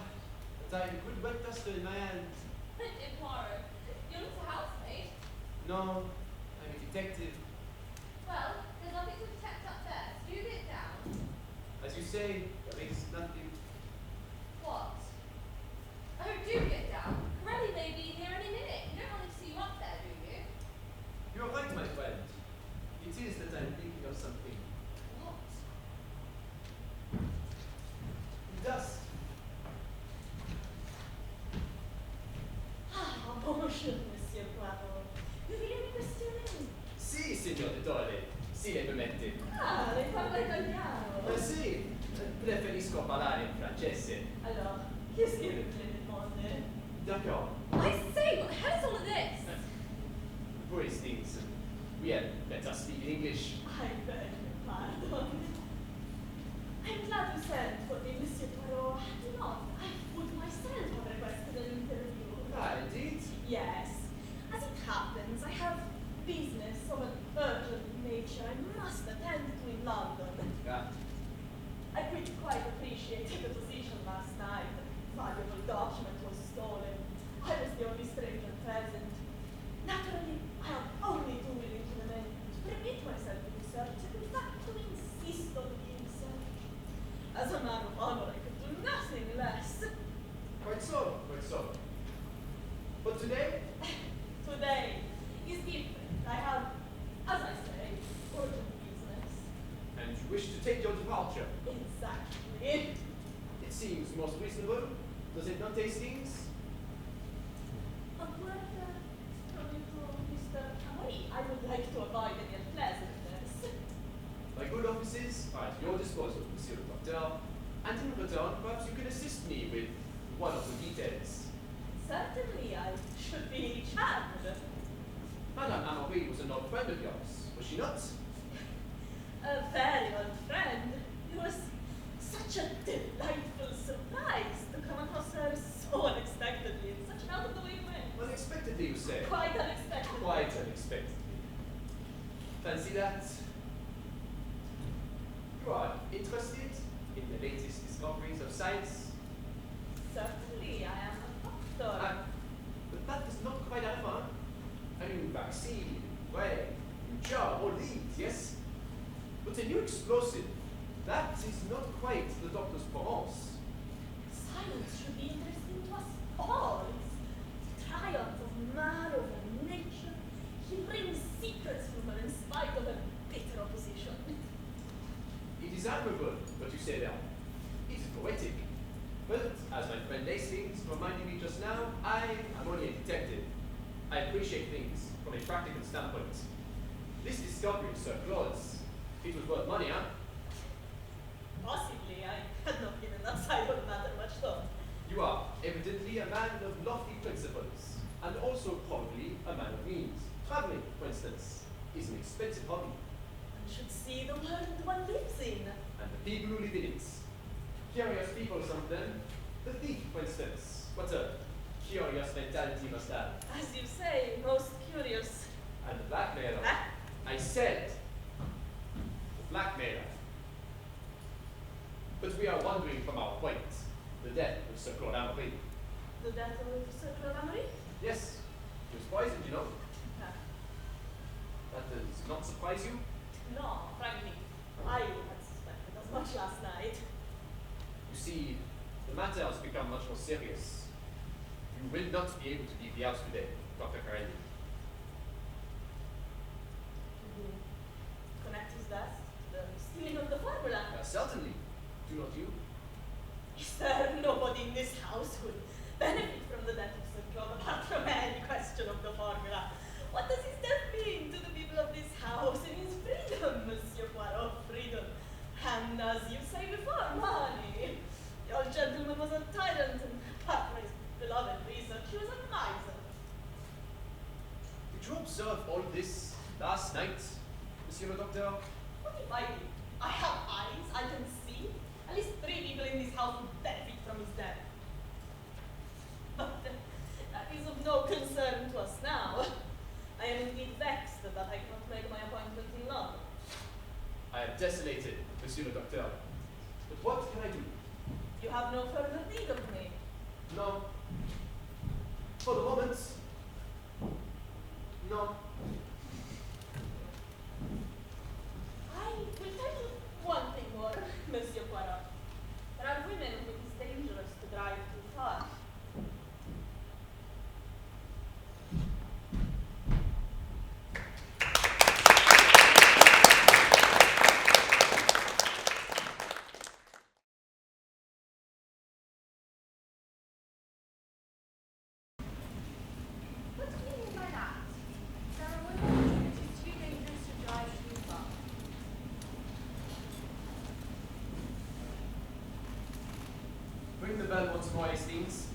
I have a good wet duster in my hand. In Poirot, you're not a housemaid. No, I'm a detective. Well, there's nothing to protect up there. So do get down. As you say, there is nothing. What? Oh, do get down. Corelli may be here any minute. You don't want him to see you up there, do you? You're right, my friend. It is that I'm thinking of something. What? Dust. Ah, bonjour, Monsieur Poirot. Vous voulez me questionner? Sì, signor Dottore. Sì, le permette. Ah, lei parla italiano. Sì, preferisco parlare in francese. Alors, qu'est-ce que vous voulez me demander? D'accord. I say, what the hell is all of this? Poor Hastings. We had better speak in English. I beg your pardon. I'm glad you sent for me, Monsieur Poirot. Do not. I would myself have requested an interview. Ah, indeed. Yes. As it happens, I have business of an urgent nature I must attend to in London. Ah, I quite appreciated the position last night. Valuable document was stolen. I was the only stranger present. Naturally, I am only too willing to remain, to permit myself to be searched, and in fact to insist on being searched. As a man of honor, I could do nothing less. quite so, quite so. But today, Today is different. I have, as I say, urgent business. and you wish to take your departure. Exactly. It seems most reasonable, does it not, Hastings? A word from you to Mr. Amari. I would like to avoid any disposal, Monsieur le Docteur, and in return, perhaps you can assist me with one of the details. Certainly, I should be charmed. Madame Amory was an old friend of yours, was she not? A very old friend. It was such a delightful surprise to come across her so unexpectedly in such an out-of-the-way way. Unexpectedly, you say? Quite unexpectedly. Quite unexpectedly. Fancy that. You are interested in the latest discoveries of science? Certainly, I am a doctor. But that is not quite enough. A new vaccine, way, new cure, all these, yes? But a new explosive, that is not quite the doctor's province. Science should be interesting to us all. It's the triumph of man over nature. He brings secrets from her in spite of her bitter opposition. It is admirable what you say there. It is poetic. But, as my friend Hastings reminded me just now, I am only a detective. I appreciate things from a practical standpoint. This discovery of Sir Claude's, it was worth money, huh? Possibly, I had not given that side of the matter much thought. You are evidently a man of lofty principles, and also probably a man of means. Traveling, for instance, is an expensive hobby, One should see the world one lives in. and the people who live in it. Curious people, some of them. The thief, for instance. What a curious mentality must have. As you say, most curious. And the blackmailer. Huh? I said, the blackmailer. But we are wandering from our point, the death of Sir Claude Amory. The death of Sir Claude Amory? Yes, he was poisoned, you know. Ah, That does not surprise you? no, frankly, I had suspected as much last night. You see, the matter has become much more serious. You will not be able to leave the house today, Dr. Carendi. To connect his death to the stealing of the formula. Certainly. Do not you? Is there nobody in this house who would benefit from the death of Sir Claude apart from any question of the formula? What does his death mean to the people of this house and his freedom, Monsieur Poirot? Freedom. And as you say before, money. The old gentleman was a tyrant, and apart from his beloved research, he was a miser. Did you observe all this last night, Monsieur le Docteur? What if I do? I have eyes, I can see. At least 3 people in this house would benefit from his death. But that is of no concern to us now. I am indeed vexed that I cannot make my appointment in London. I am desolated, Monsieur le Docteur. But what can I do? You have no further need of me. No. For the moment, no. I will tell you one thing more, Monsieur Poirot. There are women whom it is dangerous to drive too far. What do you mean by that? There are women who it is too dangerous to drive too far. Ring the bell once more, Hastings.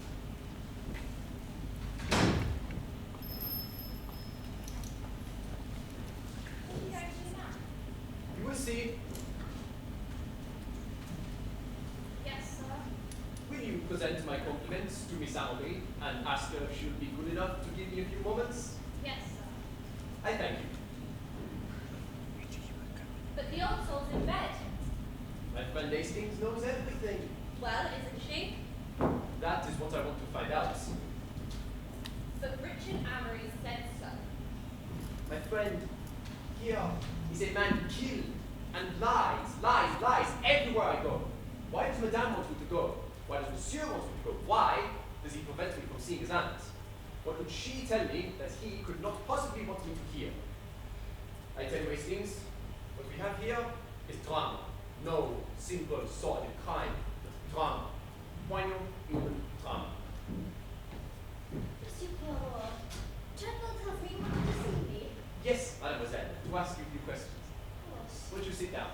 What are you going to do now? You will see. Yes, sir. Will you present my compliments to Miss Amory and ask her if she would be good enough to give me a few moments? Yes, sir. I thank you. But the old soul's in bed. My friend Hastings knows everything. Well, isn't she? That is what I want to find out. But Richard Amory said so. My friend, here is a man who killed and lies everywhere I go. Why does Madame want me to go? Why does Monsieur want me to go? Why does he prevent me from seeing his aunt? What would she tell me that he could not possibly want me to hear? I tell you, Hastings, what we have here is drama. No simple sordid crime, but drama. Poignant human drama. Monsieur Poirot, General tells me you wanted to see me. Yes, mademoiselle, to ask you a few questions. Of course. Would you sit down?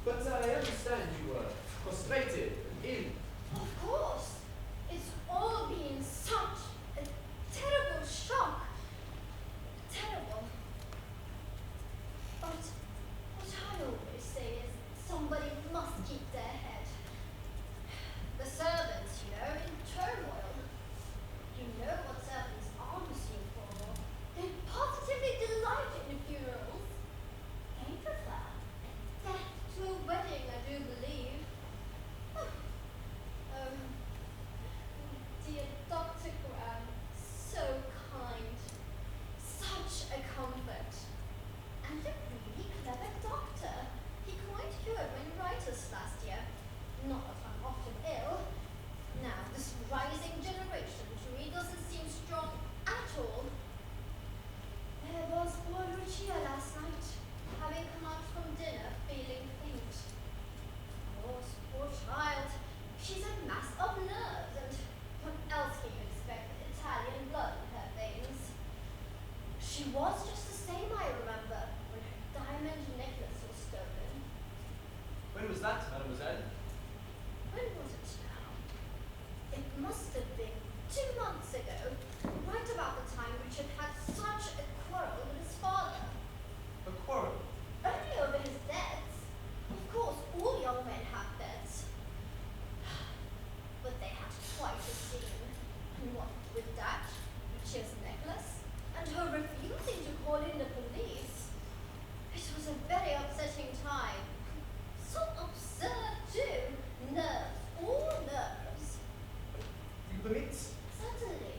But I understand you were frustrated and ill. Of course. It's all been such a terrible shock. Terrible. But what I always say is somebody must keep their head. The servants, in turmoil. You know what servants are, Monsieur Paul. They positively delight in funerals. They prefer death to a wedding, I do believe. Oh, dear Dr. Graham, so kind. Such a comfort. And a really clever doctor. He quite cured my neuritis last year. Not that I'm often ill. Now, this rising generation to me doesn't seem strong at all. There was poor Lucia last night, having come out from dinner feeling faint. Poor child. She's a mass of nerves, and what else can you expect with Italian blood in her veins? She was just the same, I remember, when her diamond necklace was stolen. When was that, mademoiselle? When was it now? It must have been 2 months ago, right about the time Richard had such a quarrel with his father. A quarrel? Only over his debts. Of course, all young men have debts. But they had quite a scene. And what with that, Lucia's necklace, and her refusing to call in the police. It was a very upsetting time. So absurd, too. Nerves, all nerves. You permit? Certainly.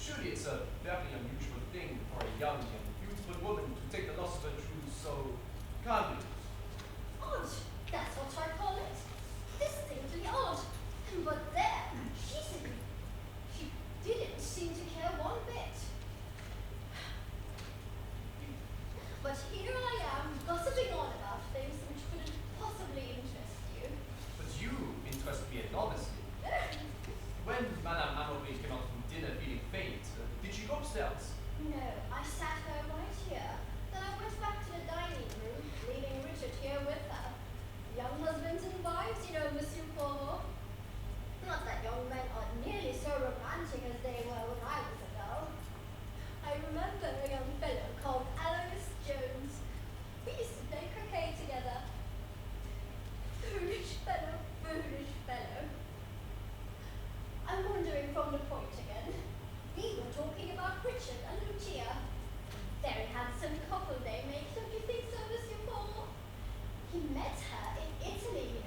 Surely it's a very unusual thing for a young and beautiful woman to take the loss of her jewels so calmly. Odd. That's what I call it. Distinctly odd. But there, she didn't seem to care one bit. But here I am, gossiping on about things which couldn't possibly interest you. But you interest me enormously. When Madame Amory came out from dinner feeling faint, did she go upstairs? No, I sat her right here. Then I went back to the dining room, leaving Richard here with her. Young husbands and wives, Monsieur Paul. Not that young men are nearly so romantic as they were when I was a girl. I remember a young fellow called Alois Jones. We used to play croquet together. Foolish fellow, foolish fellow. I'm wandering from the point again. We were talking about Richard and Lucia. Very handsome couple they make, don't you think so, Monsieur Paul? He met her in Italy,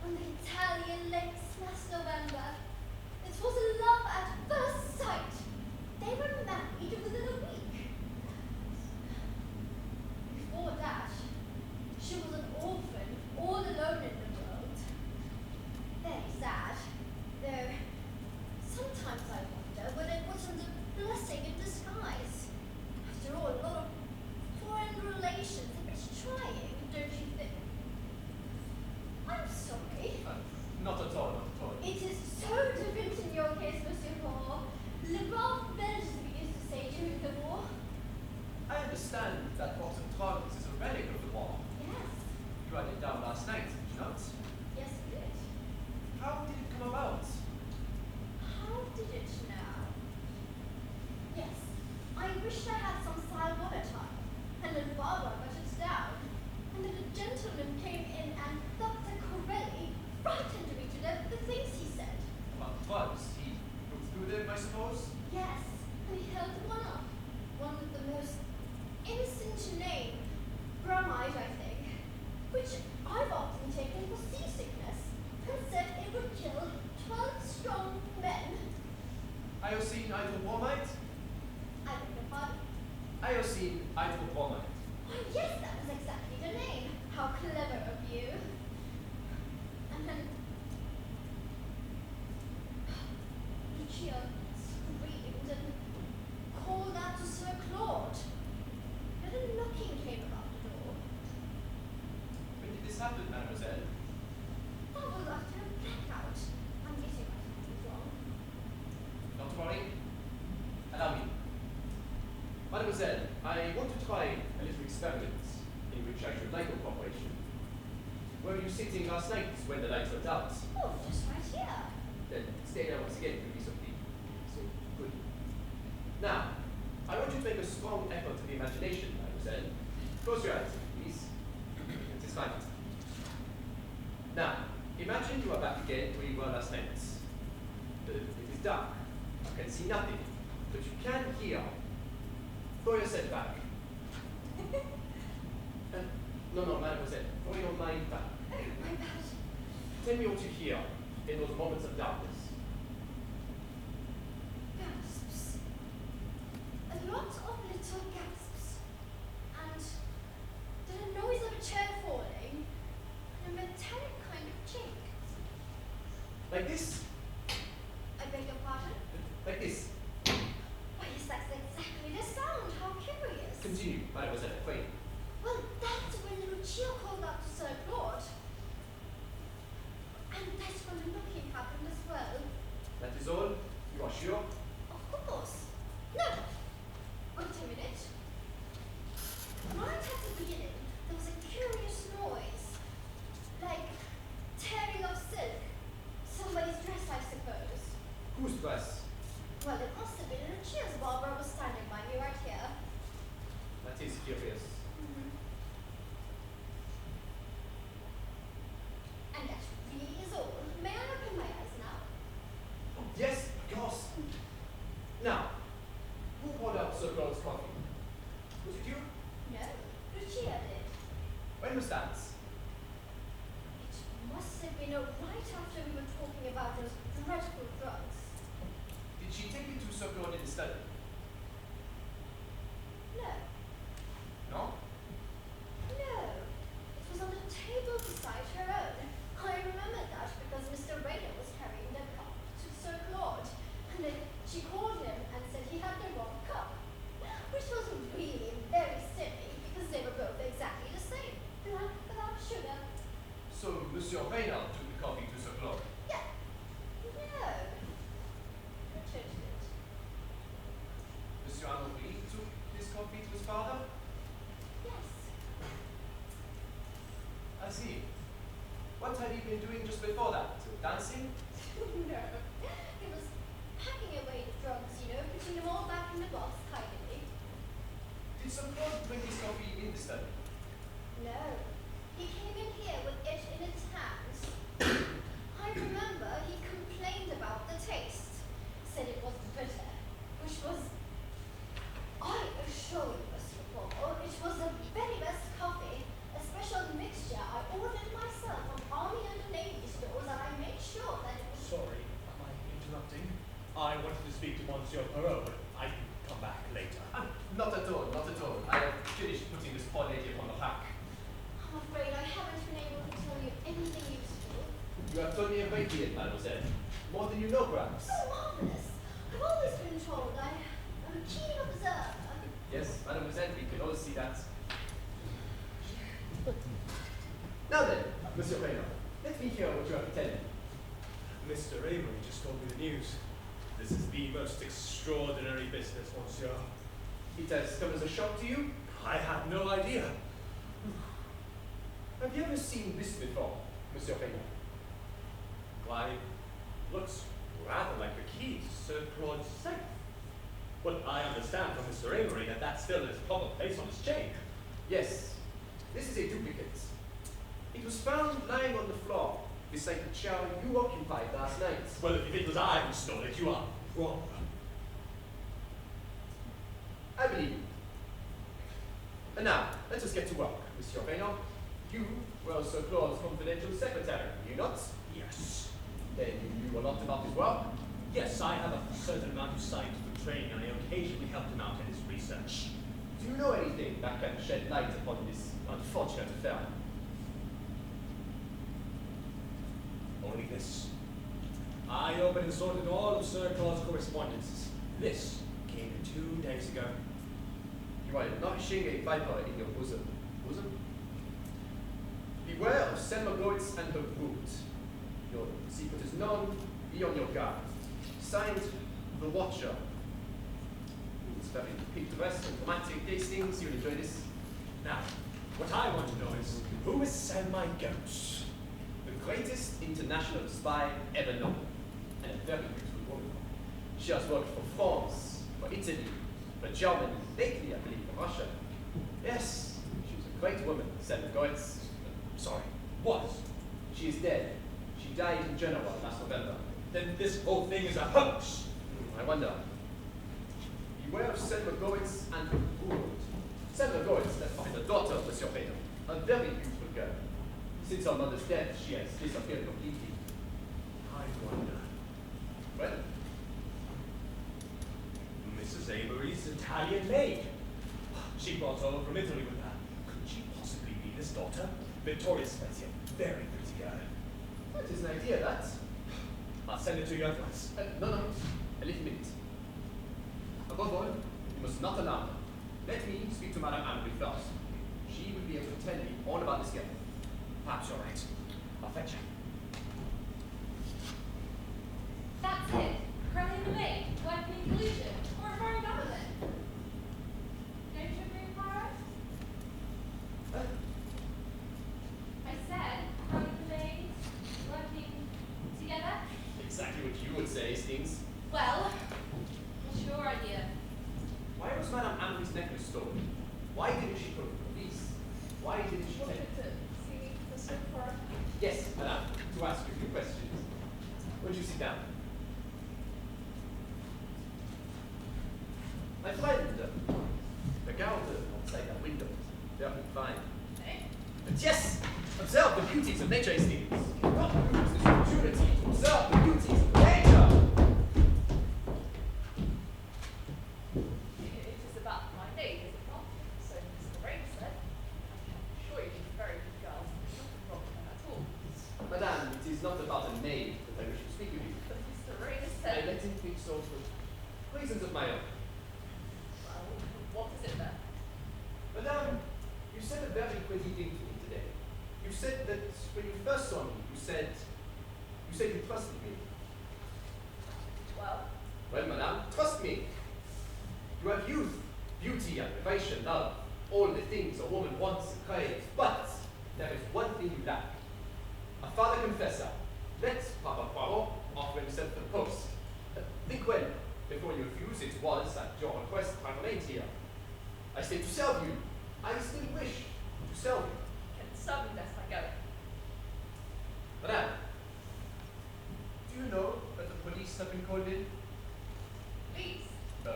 on the Italian lakes last November. It was love at first sight. They were married within a week. Before that, she was an orphan, all alone in the world. Very sad, though sometimes I wonder whether it wasn't a blessing in disguise. After all, a lot of foreign relations, a bit trying, don't you think? I'm sorry. Not at all, not at all. It is so different in your case, Monsieur Paul. Le brave Belge, as we used to say during the war. I understand that Porton Trunks is a relic of the war. Yes, You had it down last night, did you not? yes it did. How did it come about? How did it now? Yes, I wished I had some sal volatile, and then Barbara got it down, and then a gentleman came in and Dr. Corelli frightened me to death with the things he said. About drugs. He looked through them, I suppose? Yes, and he held one up, one with the most innocent name, bromide, I think, which I've often taken for seasickness, and said it would kill 12 strong men. Iocene hydrobromide? I beg your pardon? Iocene hydrobromide. Why, yes, that was exactly the name. How clever of you. And then Lucia screamed and called out to Sir Claude. Then a knocking came about the door. When did this happen, mademoiselle? That was after a blackout. I'm getting my times wrong. Don't worry. Allow me. Mademoiselle, I want to try a little experiment in in which I should like a cooperation. Were you sitting last night when the lights went out? Oh, just right here. Then stay there once again to be something so good. Now, I want you to make a strong effort to the imagination, mademoiselle. Close your eyes, please. It is fine. Now, imagine you are back again where you were last night. It is dark. You can see nothing, but you can hear. Throw yourself back. No, mademoiselle. Throw your mind back. Oh, my bad. Tell me what you hear in those moments of darkness. Gasps. A lot of little gasps. And then a noise of a chair falling and a metallic kind of chink. Like this? I beg your pardon? Like this. Why, yes, that's exactly the sound. How curious. Continue, mademoiselle. Pray. Well, that's when Lucia called out to Sir Claude. And that's when the knocking happened as well. That is all? You are sure? Of course. No. Wait a minute. Right at the beginning, there was a curious noise. Like tearing of silk. Somebody's dress, I suppose. Whose dress? Well, it must have been Lucia's. Barbara was standing by me right here. That is curious. And that really is all. May I open my eyes now? Yes, of course. Now, who poured out Sir Claude's coffee? Was it you? No, Lucia did. When was that? It must have been right after we were talking about those dreadful drugs. Did she take you to Sir Claude in the study? No. No? No. It was on the table beside her own. I remember that because Mr. Rayner was carrying the cup to Sir Claude. And then she called him and said he had the wrong cup. Which was really very silly because they were both exactly the same. Black without sugar. So Monsieur Rayner took the coffee to Sir Claude. Yeah. No. Richard did. Monsieur Henri took this coffee to his father? Yes. I see. What had he been doing just before that? Dancing? No. He was packing away the drugs, you know, putting them all back in the box, kindly. Did Sir Claude drink his coffee in the study? No. He came in here with it in his hands. I remember he complained about the taste. Said it was bitter. Which was, I assure you, Mr. Paul, it was the very best coffee. A special mixture I ordered myself from Army and Navy stores, and I made sure that it was... Sorry, am I interrupting? I wanted to speak to Monsieur Perrault, but I can come back later. Not at all, not at all. I have finished putting this poor lady upon the rack. I'm afraid I haven't been able to tell you anything useful. You have told me a great deal, mademoiselle. More than you know, perhaps. So marvelous. I've always been told I'm a keen observer. Yes, mademoiselle, we can all see that. Now then, Monsieur Rayner, let me hear what you have to tell me. Mr. Avery just told me the news. This is the most extraordinary business, monsieur. It has come as a shock to you? I had no idea. Have you ever seen this before, Monsieur Rayner? Why, looks rather like a key to Sir Claude's safe. But I understand from Mr. Avery that that's still his proper place on his chain. Yes, this is a duplicate. It was found lying on the floor beside the chair you occupied last night. Well, if it was I who stole it, you are wrong. I believe you. And now, let us get to work, Monsieur Rayner. You were Sir Claude's confidential secretary, were you not? Yes. Then you knew a lot about his work. Yes, I have a certain amount of scientific training, and I occasionally helped him out in his research. Do you know anything that can shed light upon this unfortunate affair? Only this. I opened and sorted all of Sir Claude's correspondences. This came in 2 days ago. You are nourishing a viper in your bosom. Bosom? Beware of Selma Goetz and her brood. Your secret is known, be on your guard. Signed, The Watcher. It's very picturesque and romantic tastings, you'll enjoy this. Now, What I want to know is, who is Selma Ghost? The greatest international spy ever known, and a very beautiful woman. She has worked for France, for Italy, for Germany, lately I believe for Russia. Yes, she's a great woman, Selma Goetz. Sorry, was? She is dead. She died in Genoa last November. Then this whole thing is a hoax. I wonder. Beware of Selma Goetz and her world. Selma Goetz left behind a daughter of Monsieur Bader, a very beautiful girl. Since her mother's death, she has disappeared completely. I wonder. Well, Mrs. Avery's Italian maid. She brought her over from Italy with her. Could she possibly be his daughter? Victoria Spezia, very pretty girl. that is an idea, that. I'll send it to you at once. No, a little minute. Above all, you must not alarm her. Let me speak to Madame Amory first. She will be able to tell me all about this girl. Perhaps you're right. I'll fetch her. That's it. Cracking the maid, working in collusion, or a foreign government. Don't you agree, Poirot? I said, cracking the maid, working together. Exactly what you would say, Stings. Well, what's your idea? Why was Madame Amory's necklace stolen? Why didn't she go to the police? Why didn't she tell? See, Mr. Poirot. Yes, Madame, to ask you a few questions. Would you sit down? My friend, the garden outside that window, very fine. Eh? But yes, observe the beauties of nature, Stevens. Do not lose this opportunity to observe the beauties of nature. It is about my maid, is it not? So Mr. Rain said. I'm sure she's a very good girl. Nothing wrong with her at all. Madame, it is not about a maid that I wish to speak with you. But Mr. Rain has I said. let him think so for reasons of my own. Well, what is it then? Madame, you said a very pretty thing to me today. You said that when you first saw me, you said you trusted me. Well, Well, Madame, trust me. You have youth, beauty, aggravation, love, all the things a woman wants and craves. But there is one thing you lack. A father confessor. Let Papa Poirot offer himself the post. Think well, before you refuse, it was at your request I remained here. I stayed to serve you. I still wish to serve you. can serve me best by going. Madame, do you know that the police have been called in? Please.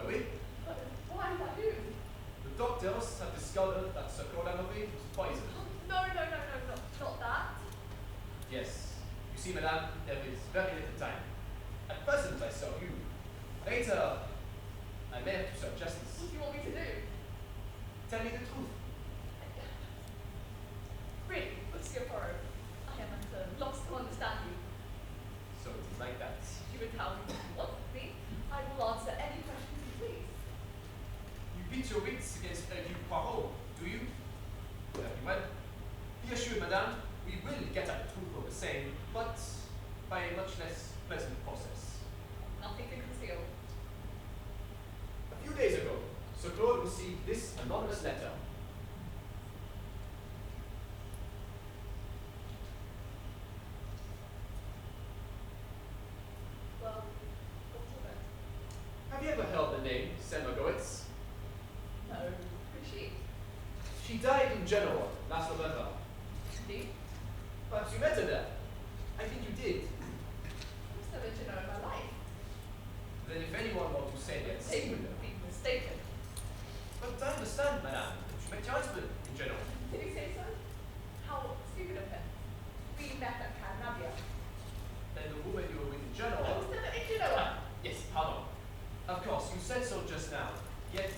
Oui. But why by who? The doctors have discovered that Sir Claude Amory was poisoned. No, not that. Yes. You see, Madame, there is very little time. At present, I serve you. Later, I may have to serve justice. What do you want me to do? Tell me the truth. Really, Monsieur Poirot, I am at a loss to understand you. So it is like that. You would tell me what you want of me. I will answer any question you please. You beat your wits against Hercule Poirot, do you? Very well. Be assured, Madame, we will get at the truth all the same, but by a much less pleasant process. Nothing to conceal. A few days ago, Sir Claude received this anonymous letter. Well, what's of it? Have you ever heard the name Selma Goetz? No, who's she? She died in Genoa last November. Indeed. Perhaps you met her there. I think you did. Who's the legend of my life? Then if anyone were to say they had They seen would her. have been mistaken. But I understand, Madame. You met your husband in Genoa. Did he say so? How stupid of him. We met at Canabria. Then the woman you were with in I Genoa. was never in Genoa. Yes, pardon. Of course, you said so just now. Yet,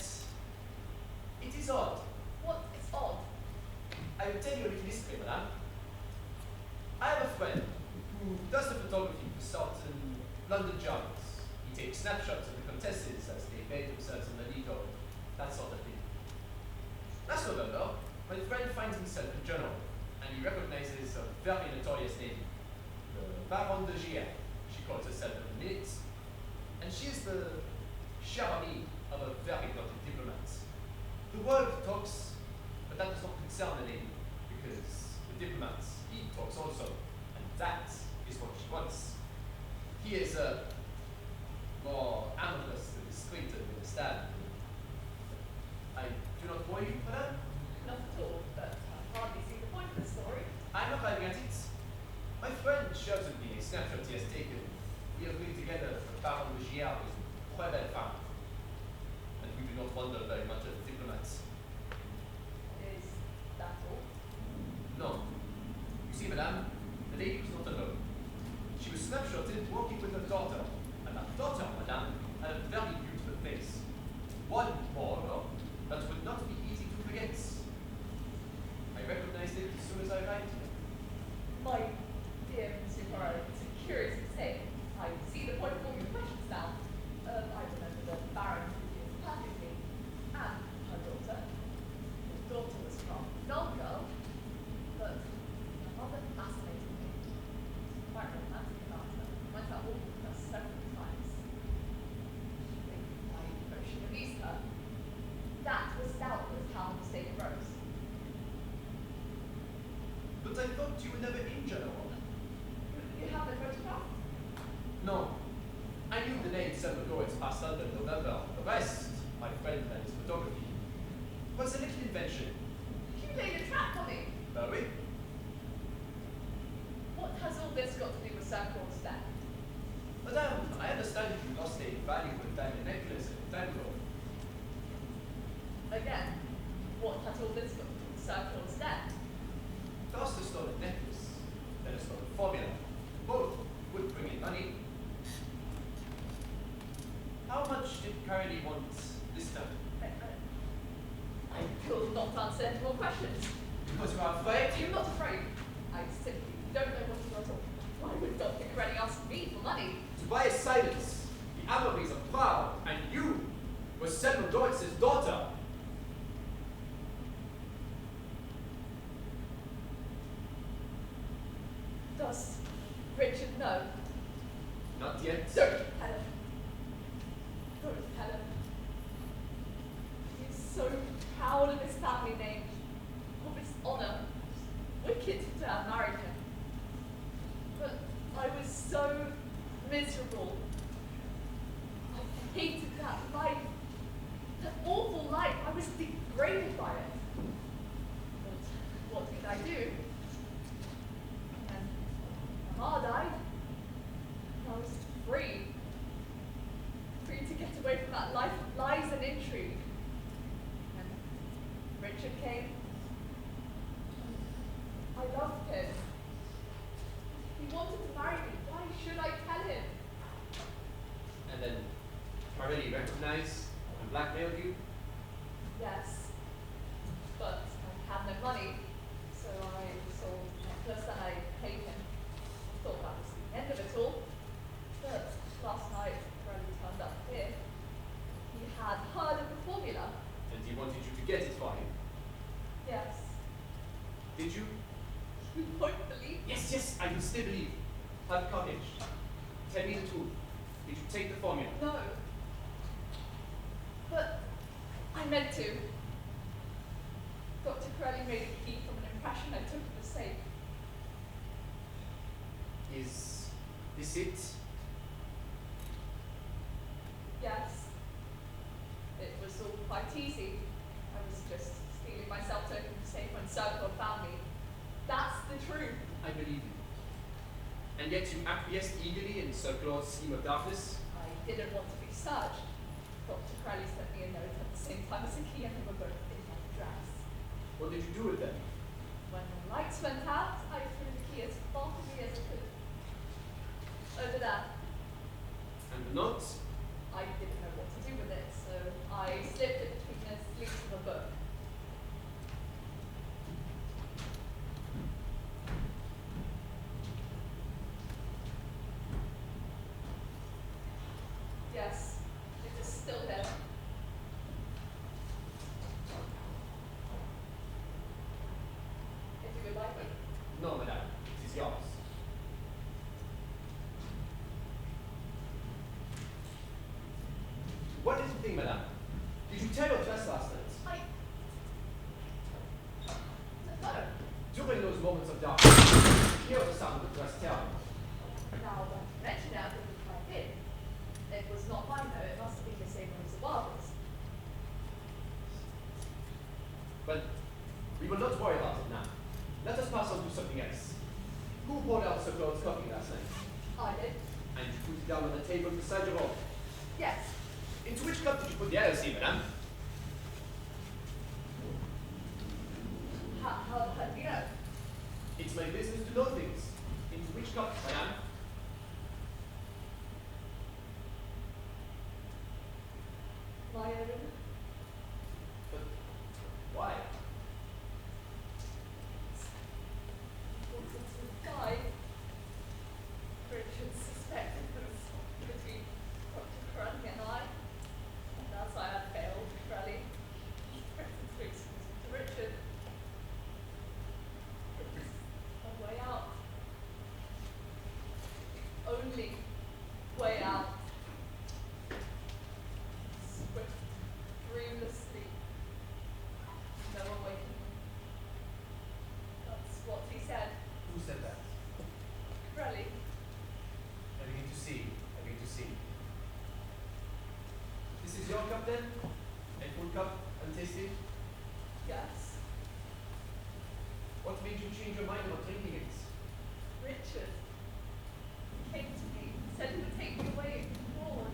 it is odd. What is odd? I will tell you a little history, Madame. I have a friend who does the photography for certain London journals. He takes snapshots of the contesses as they bathe themselves in the Lido, that sort of thing. Last November, my friend finds himself in Genoa, and he recognizes a very notorious lady, the Baronne de Gier. She calls herself a minute, and she is the chère of a very noted diplomat. The world talks, but that does not concern the lady. annoy you, madame? Not at all, but I hardly see the point of the story. I'm arriving at it. My friend shows me a snapshot he has taken. We have lived together for Baron de Giard with très belle femme. And we do not wonder very much as diplomats. Is that all? No. You see, madame, the lady was not alone. She was snapshotted walking with her daughter. And that daughter, madame, had a very beautiful face. One more that would not be easy to forget. I recognized it as soon as I arrived here. My dear Monsieur Poirot, it's a curious mistake. I see the point of all your questions now. I remember the Baron perfectly, and her daughter. The daughter was from non girl, but her mother fascinated me. Quite romantic about her. Went out walking with her several times. I think my emotion released her. That was doubtless how the mistake arose. But I thought you were never in general. You have the photograph? No. I knew the name several ago. It's past London, November. The rest, my friend and his photography, was a little invention. You laid a trap for me. Very. What has all this got to do with Sir Claude's death? Madame, I understand that you lost a valuable diamond necklace at Tango. Again, what has all this got to do with Sir Claude's death? Lost a stolen necklace, then a stolen formula. Both would bring in money. How much did Caroline want this time? I will not answer any more questions. Because you are afraid? I'm not afraid. I simply don't know what you are talking about. Why would Dr. Corelli ask me for money? To buy his silence. The Amories are proud, and you were Senator Deutsch's daughter. Does Richard know? Not yet. Don't tell him. Don't tell him. He is so proud of his family name, of his honor. Wicked to have married him. But I was so miserable. I hated that life. That awful life. I was degraded by it. But what could I do? And Ma died. I was free. Free to get away from that life of lies and intrigue. And Richard came. I loved him. He wanted to marry me. Why should I tell him? And then already recognized and blackmailed you? Yes. But I had no money, so I sold the necklace and I paid him. Thought that was the end of it all. But last night, when he turned up here, he had heard of the formula. And he wanted you to get it for him. Yes. Did you? You won't believe me. Yes, yes, I can still believe. Have courage. Tell me the truth. Did you take the formula? No. But I meant to. Dr. Corelli made a key from an impression I took of the safe. Is this it? Yes. It was all quite easy. I was just stealing myself to open the safe when Sir Claude found me. That's the truth. I believe you. And yet you acquiesced eagerly in Sir Claude's scheme of darkness? I didn't want to be searched. Dr. Corelli sent me a note at the same time as a key and they were both in my dress. What did you do with them? When the lights went out, I threw the key as far from me as I could. Over there. And the note? I didn't know what to do with it, so I slipped it between the leaves of a book. Yes, it is still there. If you would like it. No, madame. It is yours. What is the thing, madame? Did you Well, we will not worry about it now. Let us pass on to something else. Who poured out Sir Claude's coffee last night? I did. And you put it down on the table beside your own. Yes. Into which cup did you put the IOC, madame? How do you know? It's my business to know things. Into which cup, madame? My own. But why? The guy Richard suspected was between Dr. Crowley and I. And that's why I failed Crowley. To Richard. It's a way out. The only way out. Swift, dreamless sleep. No awakening. That's what he said. Who said that? Crowley. I begin to see. I begin to see. This is your cup then? A full cup, untasted? Yes. What made you change your mind about drinking it? Richard came to me, said he would take me away abroad.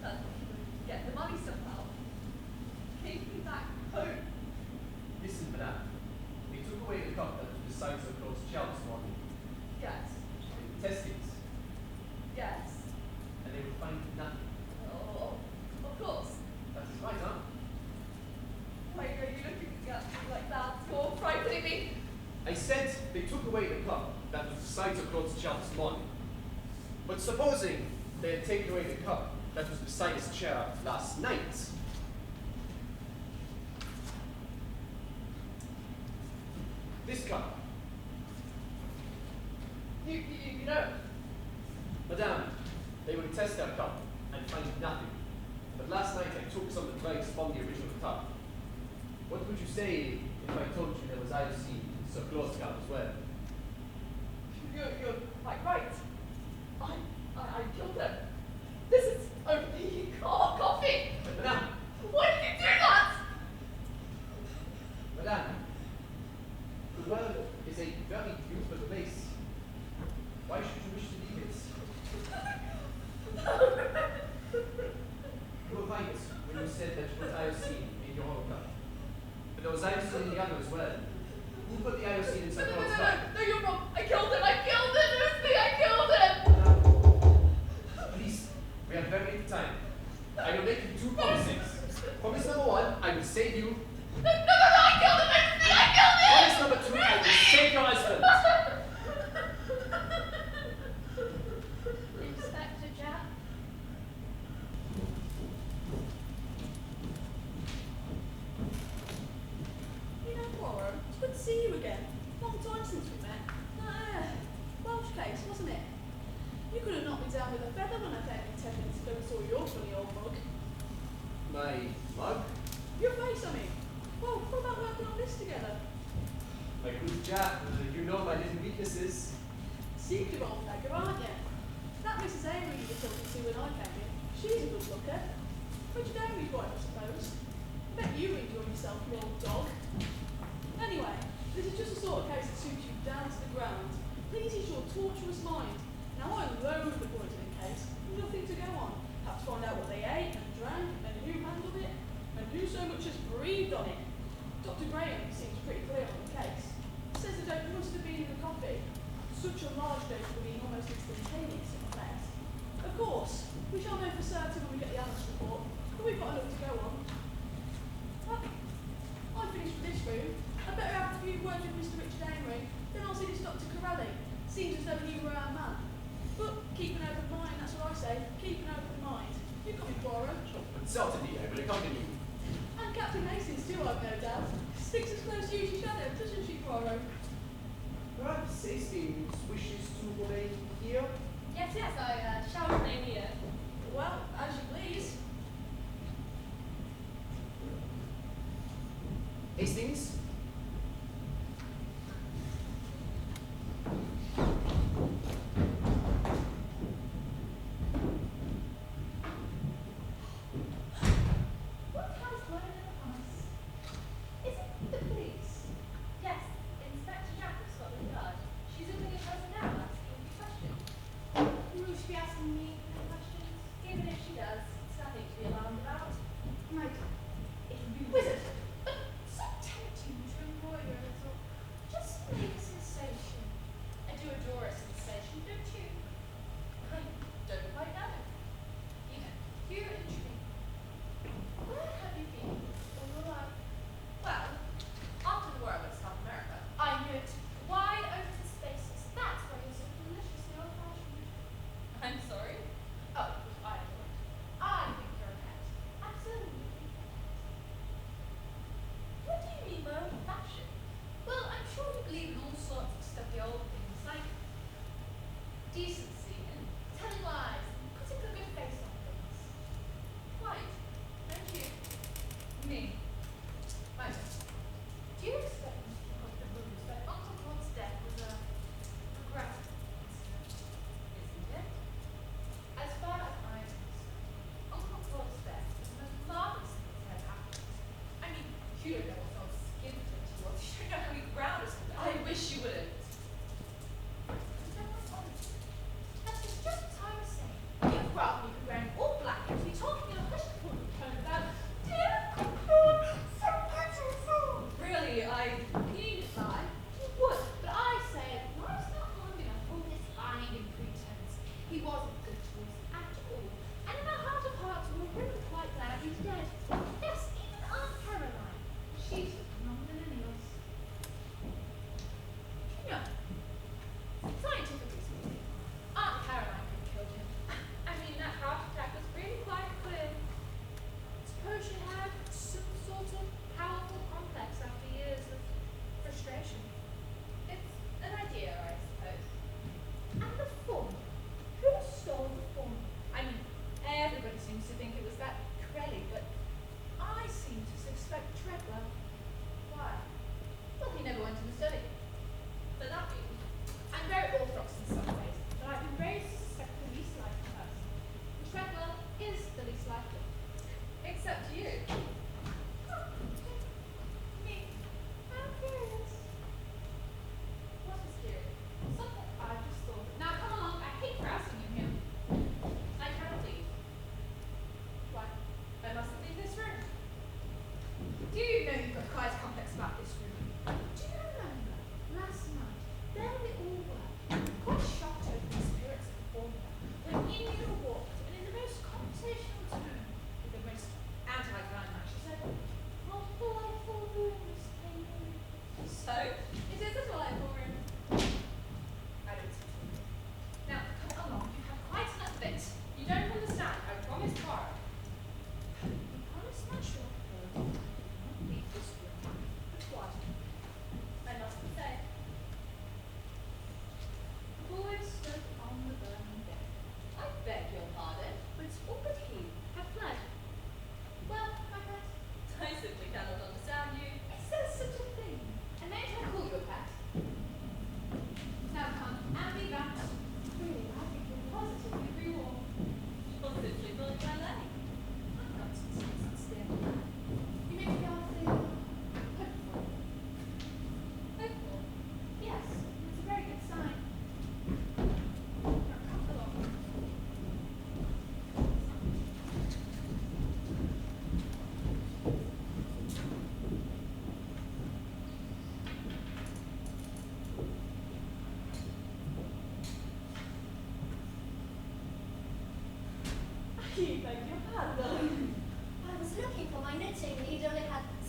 That he would get the money somehow. Gave me back home. Listen, madame. They took away the cup that was beside Sir Claude's chair this morning. Yes. They tested it, Yes. and they would find nothing. Oh, of course. That is right, huh? Why are you looking at me like that? You're frightening me. I said they took away the cup that was beside Sir Claude's chair this morning. But supposing they had taken away the cup that was beside his chair last night, this cup, You know. madame, they would test their cup and find nothing. But last night I took some advice from the original cup. What would you say if I told you there was IOC in Sir Claude's cup as well? You're quite right. I killed them. This is only coffee. But madame, Why did you do that? madame, the world is a very beautiful place. Why should you wish to leave it? You were right when you said that you put IOC in your own cup. But there was IOC in the other as well. Who put the IOC in Sir Claude's cup? No, you're wrong. I killed him. It was me. I killed him. Please, we have very little time. I will make you two promises. Promise number one, I will save you. No, I killed him. It was me. I killed him. Promise number two, I will save your husband. Inspector Jack. You know, Cora, it's good to see you again. Long time since we met. Welsh case, wasn't it? You could have knocked me down with a feather when I came in 10 minutes ago and saw your funny old mug. My mug? Your face, I mean. Well, what about working on this together? My good Jack, you know my little weaknesses. Secret old beggar, aren't you? That Mrs. Avery you were talking to when I came in, she's a good looker. Richard Avery's wife, I suppose. Bet you enjoy yourself, you old dog. Anyway, this is just the sort of case that suits you down to the ground. Pleases your tortuous mind. Now I loathe the poisoning case. Nothing to go on. Have to find out what they ate and drank and who handled it and who so much as breathed on it. Dr. Graham seems pretty clear on the case. Says the dope must have been in the coffee. Such a large dose would have been almost instantaneous in effect. Of course, we shall know for certain when we get the analyst report, but we've got enough to go on. Well, I'm finished with this room. I'd better have a few words with Mr. Richard Amory, then I'll see this Dr. Corelli. Seems as though he were our man. But keep an open mind, that's what I say. Keep an open mind. You've got me, Poirot. But certainly, I will accompany you. And Captain Hastings too, I've no doubt. Sticks as close to you as she shadow, doesn't she, Poirot? Perhaps Hastings wishes to remain here? Yes, I shall remain here. Well, as you please. Hastings? What has grown upon us? Is it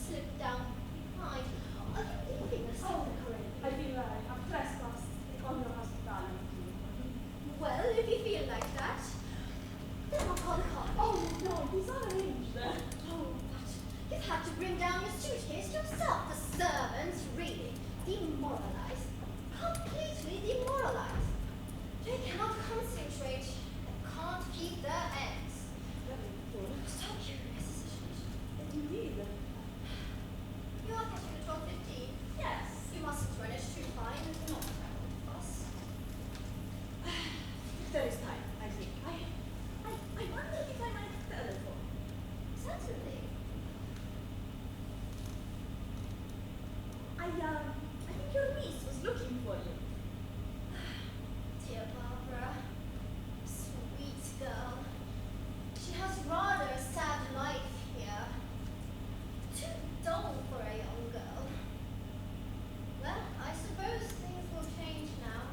slip down behind. Are you leaving us? Oh, I feel I have trespassed on your hospitality. Well, if you feel like that, then I'll call the cops. Oh, no, these are arranged. Oh, but you've had to bring down your suitcase yourself. The servants really demoralized. Completely demoralized. They cannot concentrate. They can't keep their hands. Very cool. So curious, isn't it? Indeed. You are catching the 12:15. Yes. You mustn't run it too fine and not travel with us. If there is time, I think. I wonder if I might telephone. Certainly. I think your niece was looking for you. Dear Barbara, sweet girl. She has rather a sad life here. Too dull for a young girl. Well, I suppose things will change now.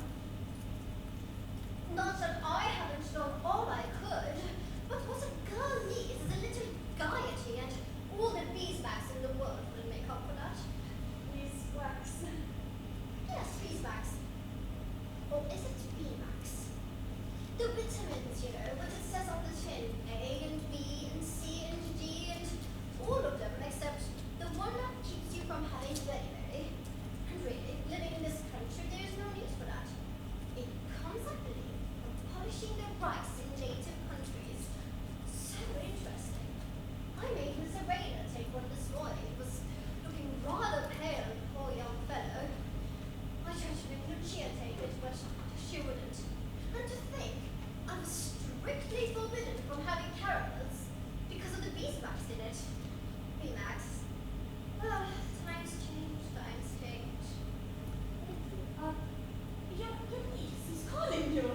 Not that I haven't done all I could, but what a girl needs is a little gaiety, and all the beeswax in the world will make up for that. Beeswax. Yes, beeswax. Or is it Beemax? The vitamins, you know, what it says on the tin. A and B and C and D and all of them except the one that keeps you from having very. And really, living in this country, there is no need for that. It comes, I believe, from polishing the rice in native countries. So interesting. I made Miss Arena take one this morning. It was looking rather pale, poor young fellow. I tried to make Lucia take it, but she wouldn't. And to think, I was strictly forbidden from having caramels because of the beeswax in it. Beemax. Ah, times change, times change. Your niece is calling you.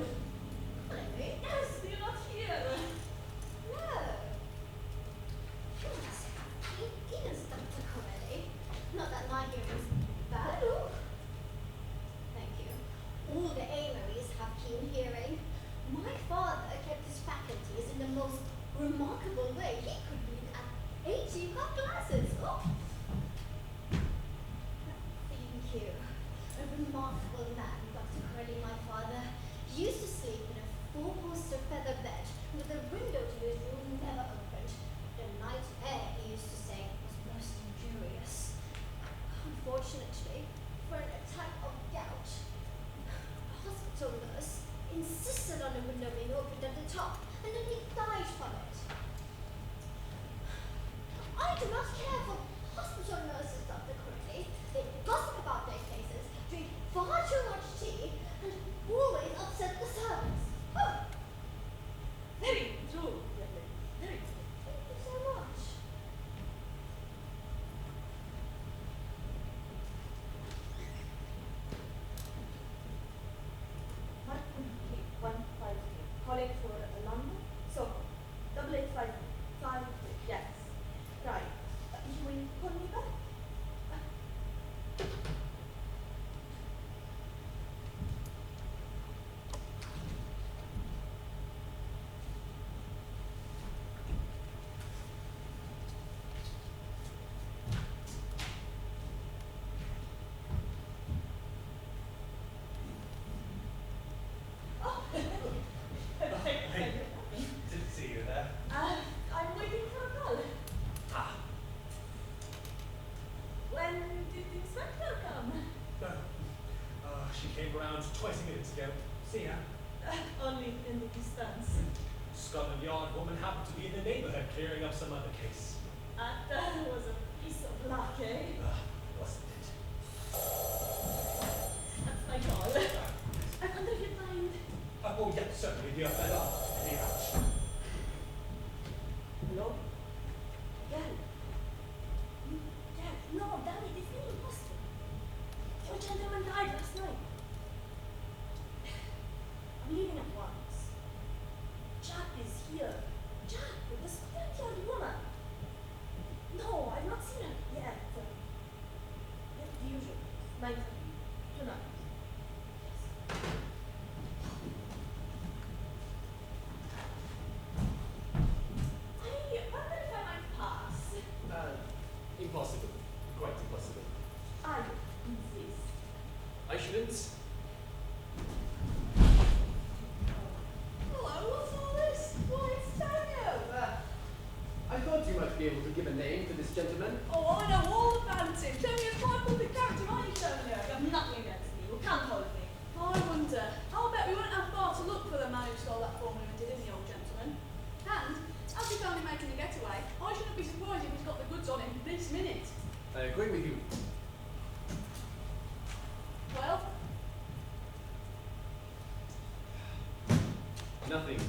Calling me? Yes, you're not here. No. You must have keen ears, Dr. Corelli. Not that my hearing's bad. Thank you. All the Amories have keen hearing. My father kept his faculties in the most remarkable way. He could read at 80 cut glasses. Oh. Thank you. A remarkable man, Dr. Corelli, my father. He used to sleep in a four-poster feather bed with the window to his room never opened. The night air, he used to say, was most injurious. Unfortunately, for an attack of gout, a hospital nurse insisted on the window being opened at the top, and then he died from it. I do not care for hospital nurses, Dr. Corelli. They gossip about their cases, drink far too much tea, and always upset the servants. Oh, Very true. Very true. thank you so much. Mark 153. Calling for London. So, 8855. Yes. Right. You will call me back? Oh. Hey, didn't see you there. I'm waiting for a call. Ah, When did the inspector come? no. She came around 20 minutes ago. See ya. Only in the distance. Scotland Yard woman happened to be in the neighborhood clearing up some other case. That was a piece of luck, eh? Wasn't it? That's my call. I wonder if you'd mind. Oh, yeah, certainly. Dear fellow. Any ouch. Hello? Again? Jack, no, damn it, it's not impossible. Your gentleman died last night. I'm leaving at once. Jack is here. Jack, the Scotland Yard woman. No, I've not Impossible. Quite impossible. I insist. I shouldn't. Hello, what's all this? Why, it's Daniel. I thought you might be able to give a name to this gentleman. Oh, I know all about him. Tell me it's quite a public character, aren't you, Tony? You have nothing against me. You can't hold me. I wonder. I'll bet we won't have far to look for the man who stole that formula and did in the old gentleman. And, as he's only making a getaway, I shouldn't be surprised if he's got the goods on him this minute. I agree with you. Well, Nothing.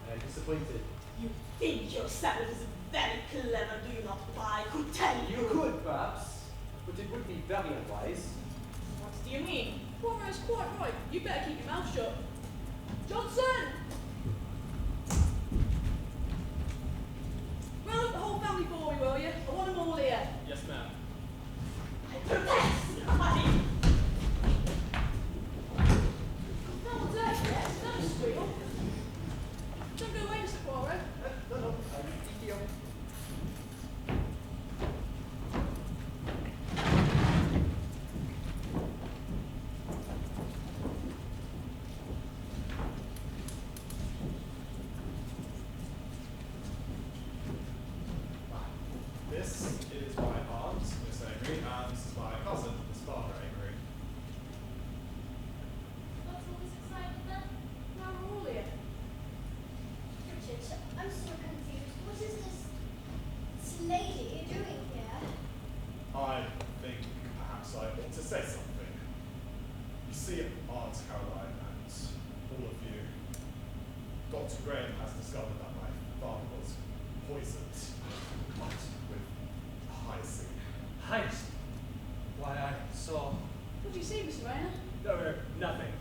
I am disappointed. you think yourself is very clever, do you not? I could tell you. You could, perhaps, but it would be very unwise. What do you mean? Poirot's quite right. You better keep your mouth shut. Johnson! Round up the whole family for me, will you? I want them all here. Yes, ma'am. I protest! No one's there yet. Don't squeal. Don't go away, Mr. Poirot. No, I'm here. This is my aunt, Miss Avery, and this is my cousin, Miss Barbara Avery. What's all this excitement then? Now we're all here. Richard, I'm so confused. What is this lady doing here? I think perhaps I ought to say something. You see, Aunt Caroline and all of you, Dr. Graham has discovered that my father was poisoned, but with hyacinth. Heist. Why, I saw. What do you see, Mr. Rayner? No, nothing.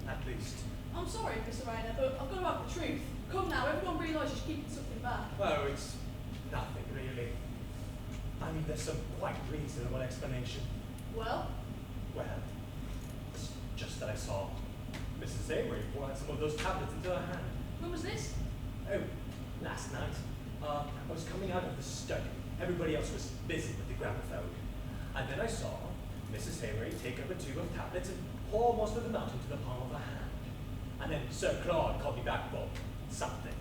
At least. I'm sorry, Mr. Rayner, but I've got to have the truth. Come now, everyone realises you're keeping something back. Well, it's nothing really. I mean, there's some quite reasonable explanation. Well, Well, it's just that I saw Mrs. Avery pour out some of those tablets into her hand. when was this? Oh, last night. I was coming out of the study. Everybody else was busy with the gramophone. And then I saw Mrs. Avery take up a tube of tablets and pour most of them out into the palm of her hand. And then Sir Claude called me back for something.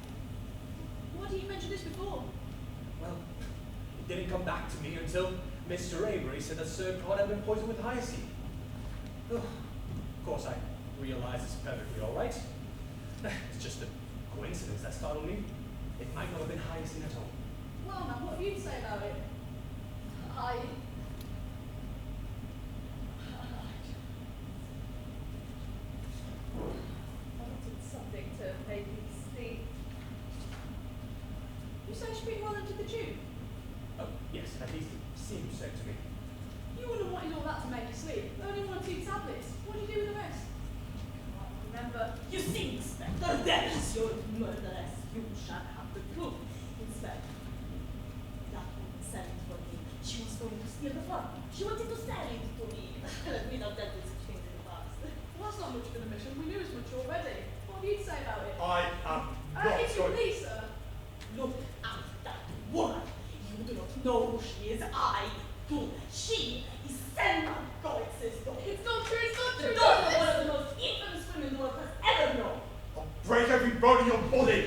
Why didn't you mention this before? Well, it didn't come back to me until Mr. Avery said that Sir Claude had been poisoned with hyacinth. Ugh. Of course, I realize it's perfectly all right. It's just a coincidence that startled me. It might not have been hyacinth at all. Well, now, what have you to say about it? I wanted something to make me sleep. You say she put you all into the tube? Oh, yes, at least it seems so to me. You wouldn't have wanted all that to make you sleep. Only 1 or 2 tablets. What did you do with the rest? I can't remember. You see, Inspector, there is your murderess. You shall have the proof. Inspector, that woman sent it for me. She was going to steal the fund. She wanted to sell it to me. We know that was things in the past. Well, that's not much for the mission. We knew as much already. What have you to say about it? I am not It's your going. police, sir. Look at that woman. You do not know who she is. I do. She is Selma Goetz's daughter. It's not true. It's not The true. daughter of one of the most infamous women the world has ever known. I'll break every bone in your body.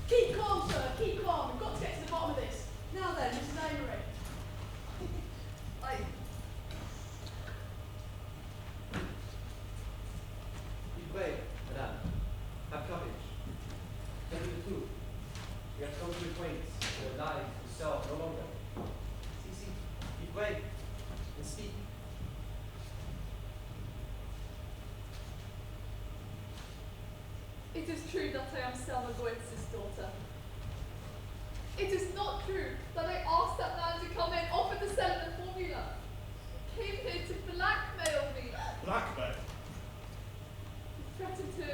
Keep calm, sir. Keep calm. We've got to get to the bottom of this. Now then, Mrs. Amory. Be brave, madame. Have courage. Tell me the truth. We have come to acquaint your life yourself no longer. See, be brave and speak. It is true that I am Selma Goetz's daughter. It is not true that I asked that man to come in, offered to sell the formula. He came here to blackmail me. Blackmail. He threatened to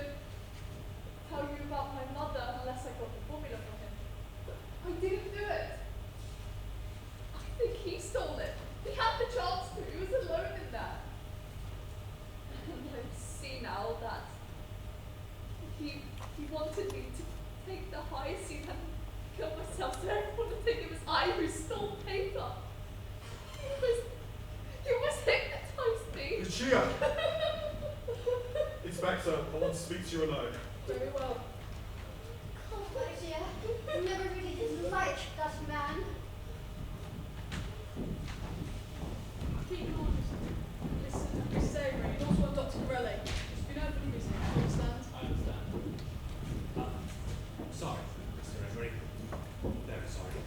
tell you about my mother unless I got the formula from him. But I didn't do it. I think he stole it. He had the chance to. He was alone in that. And I see now that he wanted me to take the hyacinth and kill myself. myself so everyone would think it was I who stole paper. You must hypnotise me. Lucia! Inspector, I want to speak to you alone. Very well. Oh, my dear, I never really did like that man. Keep your orders. Listen, Mrs. Avery, and also Dr. Corelli. It's been open business, you understand? I understand. Sorry, Mr. Emery. Very sorry.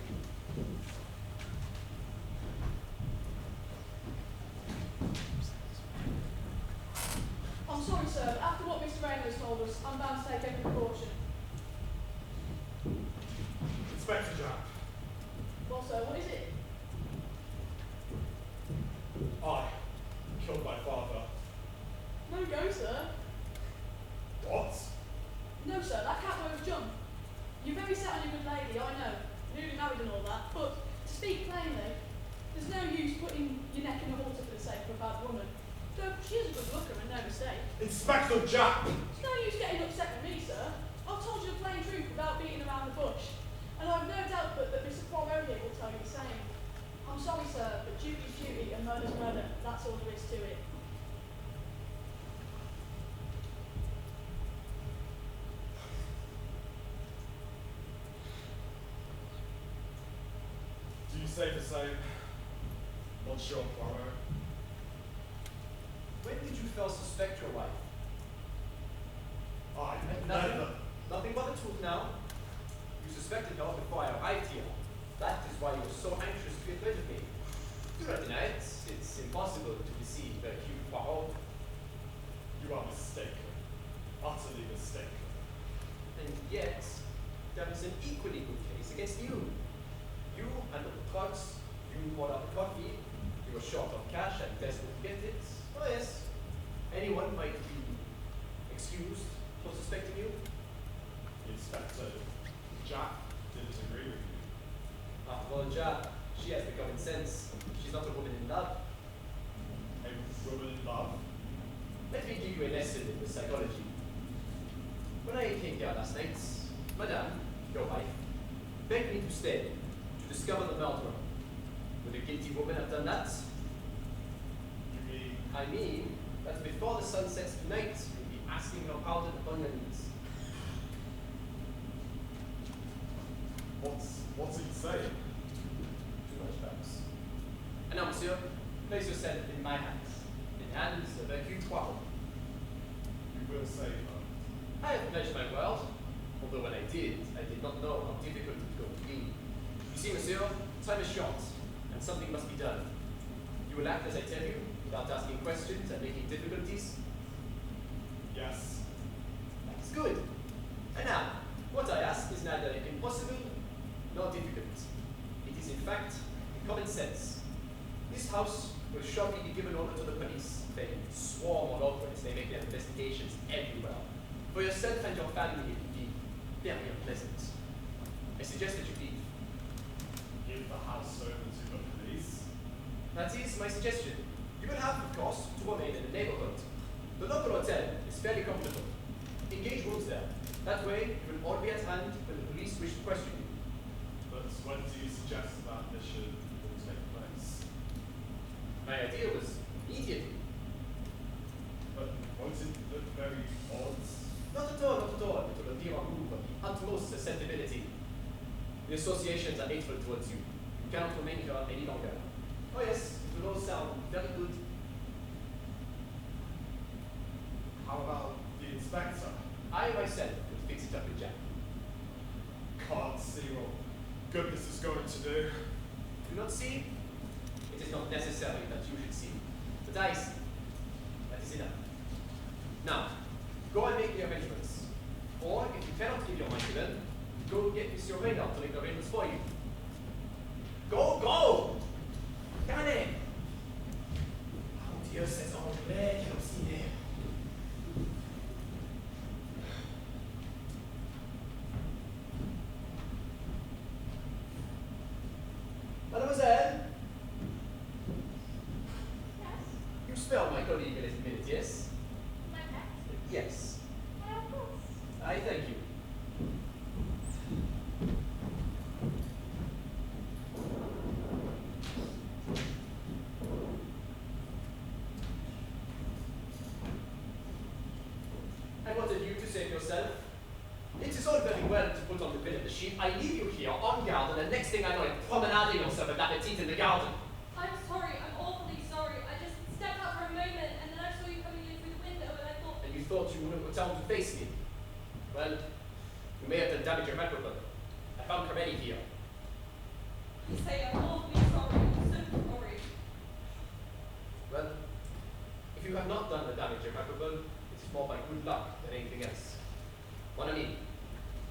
I'm sorry, sir, but after what Mr. Raynor has told us, I'm bound to take every precaution. Inspector Jack, Well, sir, what is it? I killed my father. No go, sir. What? No, sir, that cat won't jump. You're very set on your good lady, I know. Newly married and all that, but to speak plainly, there's no use putting your neck in a halter for the sake of a bad woman. Though she is a good looker and no mistake. Inspector Jack! It's no use getting upset with me, sir. I've told you the plain truth without beating around the bush. And I've no doubt but that Mr. Poirot here will tell you the same. I'm sorry, sir, but duty's duty and murder's murder. That's all there is to it. Do you say the same, Monsieur Poirot? When did you first suspect your wife? I Nothing. never. Nothing but the truth now. You suspected her before I arrived here. That is why you were so anxious to get rid of me. Do not deny it. It's impossible to deceive a cute Poirot. You are mistaken. Utterly mistaken. And yet, there is an equally good case against you. You handled the drugs, you poured out the coffee, you were short of cash and desperate to get it. Oh yes, anyone might be excused for suspecting you. Inspector Jack didn't agree with you. After all, Jack, she has the common sense. She's not a woman in love. A woman in love. Let me give you a lesson in the psychology. When I came here last night, Madame, your wife, begged me to stay to discover the murderer. Would a guilty woman have done that? You mean I mean that before the sun sets tonight, you'll be asking her pardon upon your knees. what's he saying? Too much, perhaps. And now, monsieur, place yourself in my hands, in the hands of Hercule Poirot. You will save her. I have pledged my word, although when I did not know how difficult it was going to be. You see, monsieur, time is short, and something must be done. You will act as I tell you, without asking questions and making difficulties. Yes. That's good. And now, what I ask is neither impossible nor difficult. It is, in fact, common sense. This house will shortly be given over to the police. They swarm all over as they make their investigations everywhere. For yourself and your family, it will be very unpleasant. I suggest that you leave. Give the house over to the police. That is my suggestion. You will have, of course, to remain in the neighborhood. The local hotel is fairly comfortable. Engage rooms there. That way, you will all be at hand when the police wish to question you. But when do you suggest that this should all take place? My idea was immediately. But won't it look very odd? Not at all, not at all. It will appear on move of the utmost susceptibility. The associations are hateful towards you. You cannot remain here any longer. Oh yes, it will all sound very good. How about the inspector? I myself will fix it up with Jack. Can't see what goodness is going to do. Do not see? It is not necessary that you should see. But I see. That is enough. Now, go and make the arrangements. Or, if you cannot give your mind to them, go get Monsieur Reynard to make the arrangements for you. Go, go! Allez! Oh Dieu, c'est anglais, quel obstiné. Mademoiselle, Yes? you smell my colleague a little bit, yes? My pet? Yes. Of course. I thank you. I leave you here on guard, and the next thing I know, you're promenading yourself at appetite in the garden. I'm sorry, I'm awfully sorry. I just stepped out for a moment and then I saw you coming in through the window and I thought, And you thought you wouldn't return to face me. Well, you may have done damage irreparable. I found Carmeli here. I say I'm awfully sorry. I'm so sorry. Well, if you have not done the damage irreparable, it is more by good luck than anything else. Mon ami,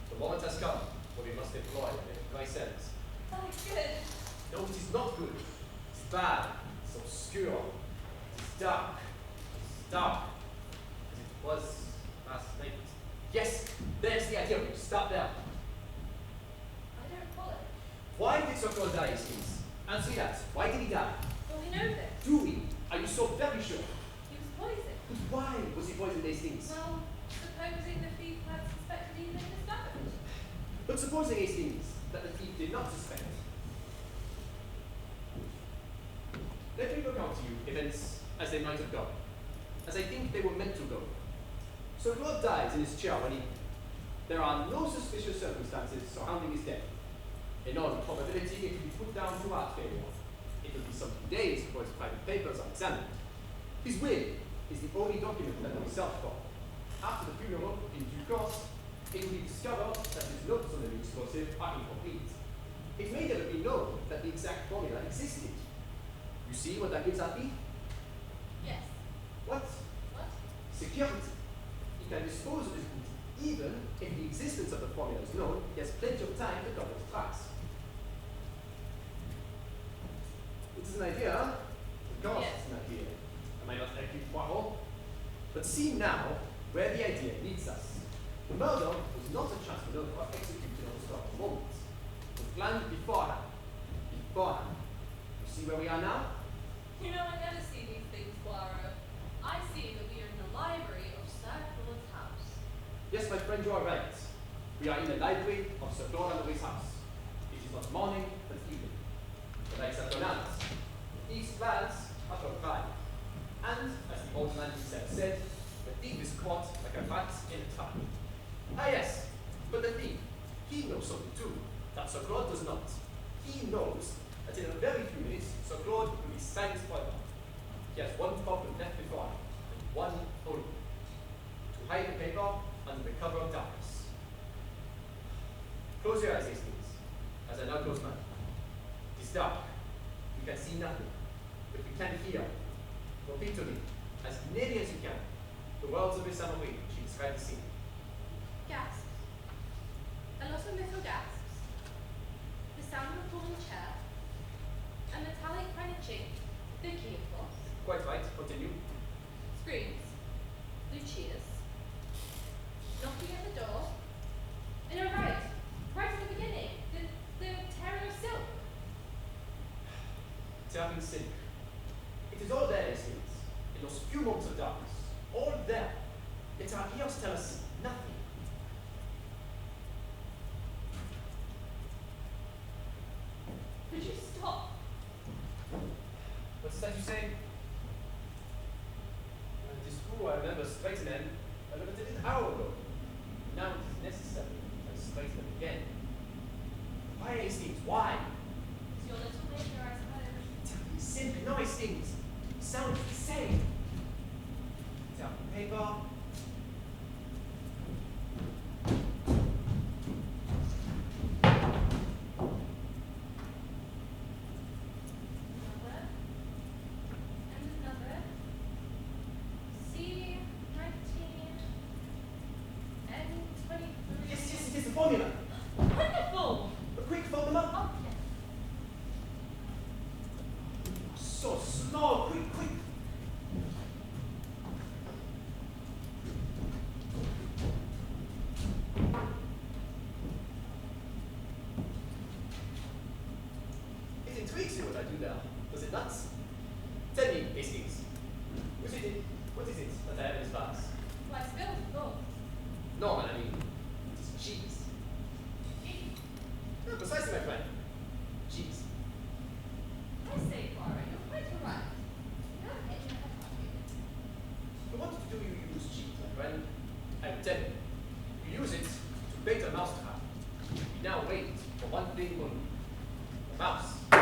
the moment has come when we must deploy my sense. Oh, good. No, it is not good. It's bad. It's obscure. It's dark. It's dark. As it was last night. Yes, there's the idea. Stop there. I don't follow. Why did Sir Claude die, it seems? Answer that. Why did he die? Well, we know this. Do we? Are you so very sure? He was poisoned. But why was he poisoned these things? Well, supposing the thief had suspected he'd been discovered. But supposing Hastings that the thief did not suspect. Let me recount to you events as they might have gone, as I think they were meant to go. Sir Claude dies in his chair when there are no suspicious circumstances surrounding his death. In all probability, it will be put down to heart failure. It will be some days before his private papers are examined. His will is the only document that will be searched for. After the funeral, in due course, it will be discovered that his notes on the new explosive are incomplete. It may never be known that the exact formula existed. You see what that gives Happy? Yes. What? What? Security. He can dispose of his goods even if the existence of the formula is known. He has plenty of time to cover his tracks. It is an idea. Of course, Yes. it's an idea. Am I not Hercule Poirot? But see now where the idea leads us. The murder was not a chance murder or executed on the spur of the moment. It was planned beforehand. Beforehand. You see where we are now? You know, I never see these things, Poirot. I see that we are in the library of Sir Claude's house. Yes, my friend, you are right. We are in the library of Sir Claude and Louis' house. It is not morning, but evening. The lights are turned out. These plans are for crime. And, as the old man himself said, the thief is caught like a rat in a trap. Ah yes, but the thief, he knows something too, that Sir Claude does not. He knows that in a very few minutes, Sir Claude will be signed forever. He has one problem left before him, and one only. To hide the paper under the cover of darkness. Close your eyes, Hastings, as I now close mine. It is dark. We can see nothing, but we can hear. Repeat to me, as nearly as you can, the words of Miss Amory she described the scene. Gasps. A lot of little gasps. The sound of a falling chair. A metallic crunching. The key, of course. Quite right, continue. Screams. Lucia's. Knocking at the door. And you're right. Right at the beginning. The tearing of silk. Tearing silk. It is all there, Hastings, in those few moments of darkness. All there. Yet our ears tell us nothing. Could you stop? What's that you say? It is true, I remember straightening them a limited hour ago. Now it is necessary I straighten them again. Why, Hastings? Why? It's your little nature, I suppose. Tearing silk, no, Hastings. Sounds the same. Tearing paper. Another. And another. C 19 N 23. Yes, yes, it is the formula. Wonderful! A quick formula. Oh, yes. So slow, quick, quick. It intrigues you what I do there, does it not? Tell me, Hastings, what is it that I have in this glass? Well, I spilled the book. No, man, I mean, it is cheese. No, precisely, my friend. Cheese. I say, Clara, you're quite right. You have hit your head on you. But what do you use cheese, my friend? I will tell you. You use it to bait a mousetrap. We now wait Mouse. And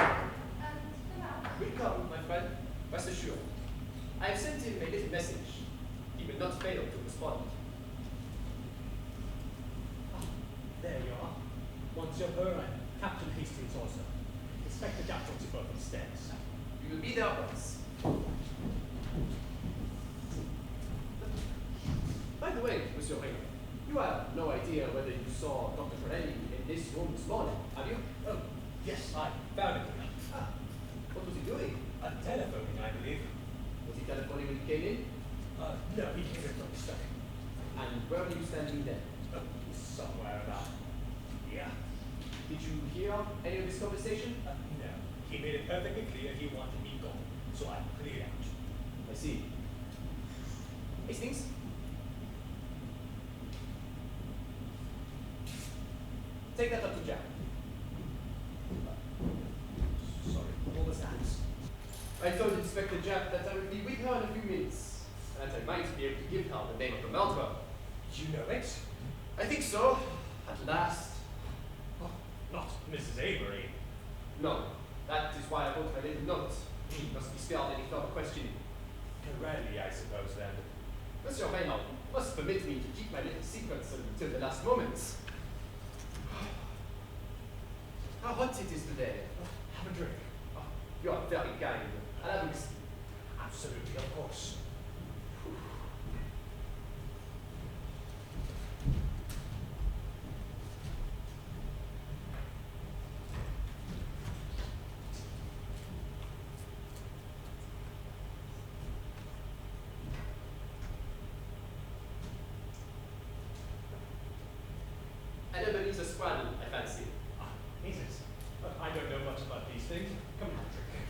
the mouse? Will come, my friend. Rest assured. I have sent him a little message. He will not fail to respond. There you are. Monsieur Burren, Captain Hastings also. Inspector Jack wants you both upstairs. We will be there at once. By the way, Monsieur Ring, you have no idea whether you saw Dr. Corelli in this room this morning, have you? Oh, yes, I found him. Ah, what was he doing? Telephoning, I believe. Was he telephoning when he came in? No, he came in from the study. And where were you standing then? Somewhere about here. Did you hear any of this conversation? No. He made it perfectly clear he wanted me gone, so I cleared out. I see. Hastings? Take that up to Jack. Sorry, what was that? I told Inspector Jack that I would be with her in a few minutes, and that I might be able to give her the name of the murderer. You know it? I think so. At last. Oh, not Mrs. Avery. No. That is why I wrote my little note. She must be spared any further questioning. Corelli, I suppose, then. Monsieur Reynald must permit me to keep my little secrets until the last moment. How hot it is today. Have a drink. Oh, you are very kind. I'll have a whiskey. Absolutely, of course. I don't believe the squad, I fancy. Is it? I don't know much about these things. Come and have a drink.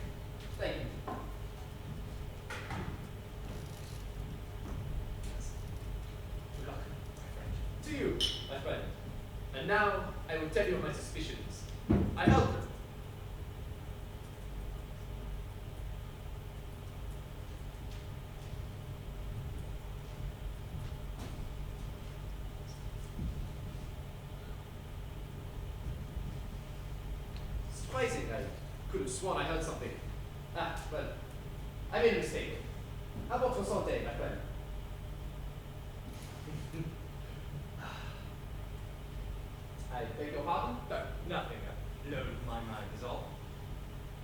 Thank you. Good luck, my friend. To you, my friend. And now I will tell you my suspicions. I held them. Surprising, I could have sworn I heard something. Ah, well, I made a mistake. How about your santé, my friend? I beg your pardon? Nothing. A load of my mind is all.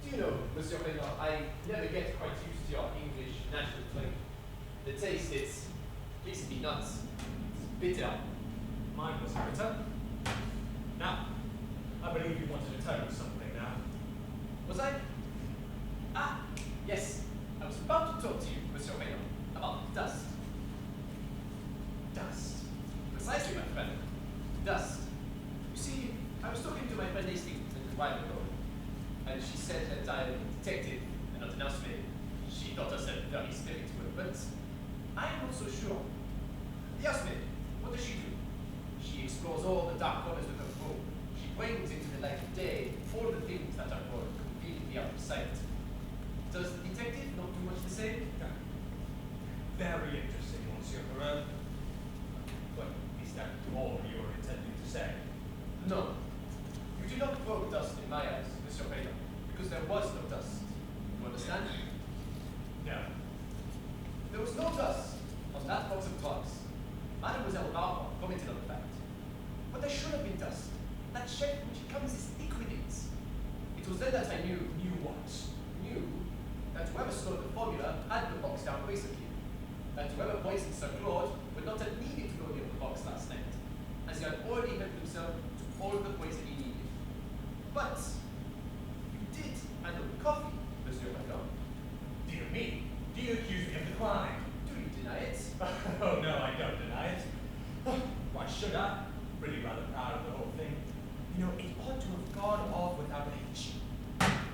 Do you know, Monsieur Reynard, I never get quite used to your English natural drink. The taste, it's makes me nuts. It's bitter. Mine was bitter. Now, I believe you wanted to tell me something now. Was I? Ah, yes. I was about to talk to you, Monsieur Reynard, about dust. Dust. Precisely, my friend. Dust. You see, I was talking to my friend Hastings a little while ago, and she said that I'm a detective and not an housemaid. She thought herself very spiritual, but I'm not so sure. The housemaid, what does she do? She explores all the dark corners of her home. She brings into the light of day all the things that are more conveniently out of sight. Does the detective not do much the same? Very interesting, Monsieur Perrin. But is that all you were intending to say? No. You did not throw dust in my eyes, Monsieur Reynard, because there was no dust. You understand? No. There was no dust on that box of drugs. Mademoiselle Barbara commented on the fact. But there should have been dust. That shed from which it comes is liquidate. It was then that I knew what? Knew that whoever stole the formula had the box down recently. That whoever poisoned Sir Claude would not have needed to go near the box last night, as he had already helped himself to all the poison he needed. But you did handle the coffee, Monsieur Reynard. Dear me, do you accuse me of the crime? Do you deny it? Oh, no, I don't deny it. Why should I? Really rather proud of the whole thing. You know, it ought to have gone off without a hitch.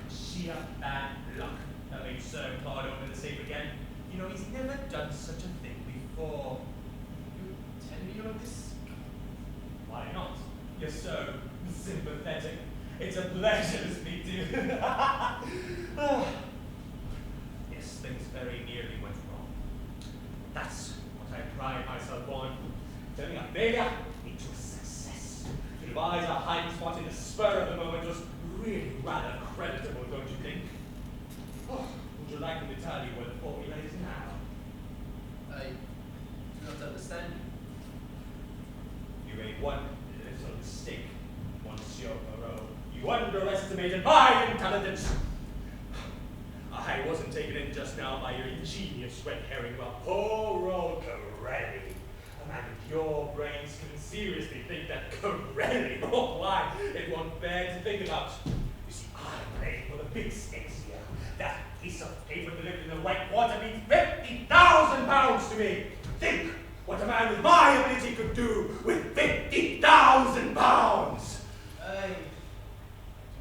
Sheer bad luck that made Sir Claude open the safe again. You know, he's never done such a thing before. You tell me all of this? Why not? You're so sympathetic. It's a pleasure to speak to you. Yes, things very nearly went wrong. That's what I pride myself on. Turning a failure into a success. To devise a hiding spot in the spur of the moment was really Rather creditable, don't you think? Oh, would you like me to tell you where the formula is now? I do not understand you. You made one little mistake, Monsieur Moreau. You underestimated my intelligence. I wasn't taken in just now by your ingenious red herring about poor old Corelli. A man with your brains can seriously think that Corelli, oh why, it won't bear to think about. You see, I'm playing for the big stakes here. That piece of paper delivered in the right quarter means £50,000 to me. Think what a man with my ability could do with £50,000. I do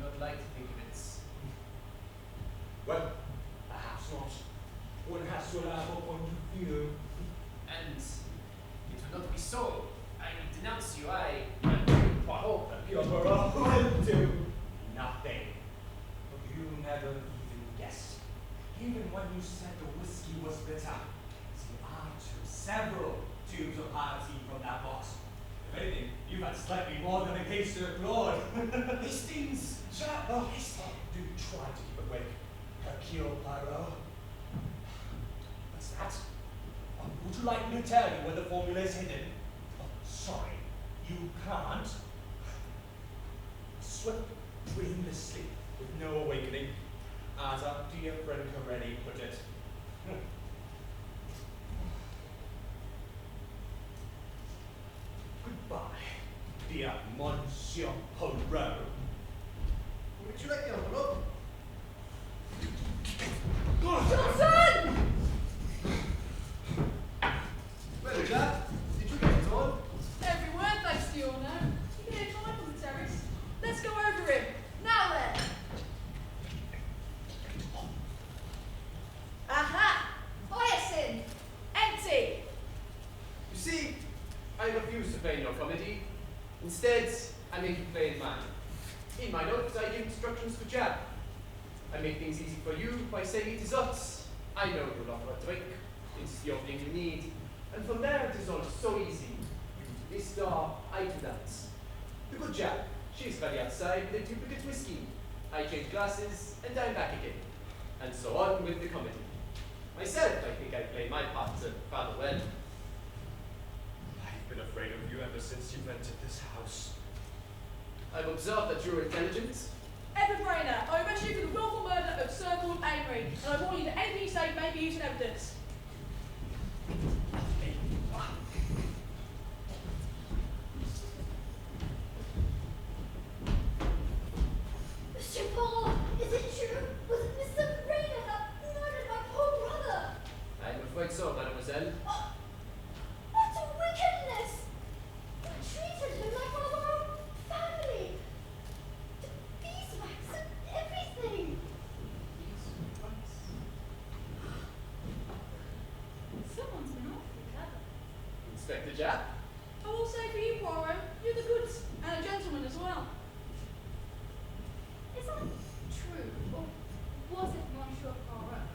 not like to think of it. Well, perhaps not. One has to allow a point of view. And it would not be so. I will denounce you. I hope that Your Moreau will do nothing. But you never even guessed. Even when you said the whiskey was bitter. See, I took several tubes of Hardee from that box. If anything, you've had slightly more than a case, Sir Claude. Hastings, Jack, oh, Hastings, do try to keep awake. Hercule Poirot. What's that? Oh, would you like me to tell you where the formula is hidden? Oh, sorry, you can't. Swept dreamless sleep with no awakening, as our dear friend Corelli put it. Goodbye, dear Monsieur Poirot. Would you like the envelope? Johnson! Well, Jack, did you get it all? Every word, thanks to your note. You can hear fine on the terrace. Let's go over him. Now then. Aha! Hyacinth! Empty! You see, I refuse to play in your comedy. Instead, I make you play in mine. In my notes, I give instructions to Jack. I make things easy for you by saying it is us. I know you'll offer a drink. It's the opening you need. And from there, it is all so easy. You do this door, I do that. The good Jack, she is ready outside with a duplicate whiskey. I change glasses, and I'm back again. And so on with the comedy. Myself, I think I play my part rather well. I've been afraid of you ever since you entered this house. I've observed that you're intelligent. Edward Rayner, I arrest you for the willful murder of Sir Claude Amory, and I warn you that anything you say may be used in evidence. Monsieur Paul, is it true? Was it Mr. Rayner that murdered my poor brother? I'm afraid so, mademoiselle. Oh, what a wickedness! You treated him like one of our own family. The beeswax and everything. Someone's been awfully clever. Inspector Jack? I will say for you, Poirot, you're the goods, and a gentleman as well. Is that true, or was it Monsieur Poirot?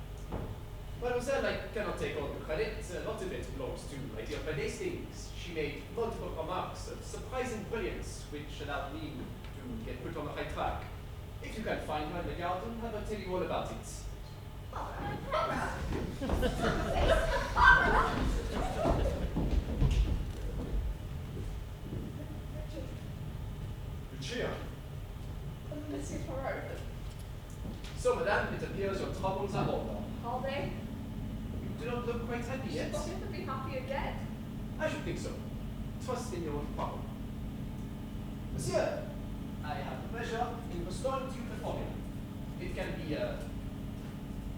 Mademoiselle, I cannot take all the credit. A lot of it belongs to my dear friend Hastings. She made multiple remarks of surprising brilliance, which allowed me to get put on the right track. If you can find her in the garden, I will tell you all about it. Lucia, Monsieur Poirot. So, madame, it appears your troubles are over. Are they? You do not look quite happy yet. Should I be happy again? I should think so. Trust in your own power. Monsieur, I have the pleasure in restoring to you the formula. It can be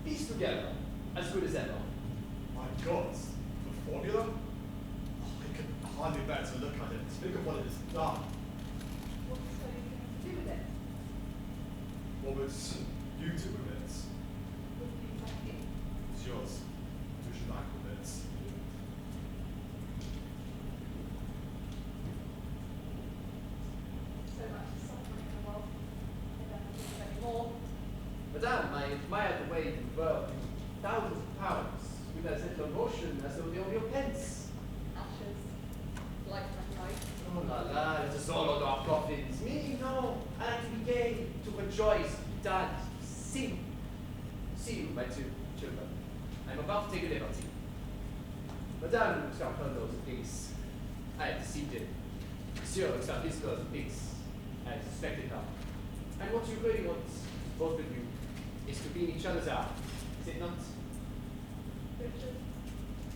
pieced together as good as ever. my God, the formula? Oh, I can hardly bear to look at it. Think of what it has done. What is so you going to do with it? What would you do with it? Would you like it? It's yours. Do you like with it? So much suffering in the world. I don't think of any more. Madame, I admire the way you work thousands of pounds with as little emotion as though they were your pence. Ashes. Like my life. Oh la la, it is all on our coffins. Me, no. I like to be gay, to joys to be done. See you, my two children. I'm about to take a liberty. Madame looks out her nose of pigs. I have deceived him. Monsieur looks out his nose of pigs. I have suspected her. And what you really want, both of you, is to be in each other's arms. Is it not? Richard,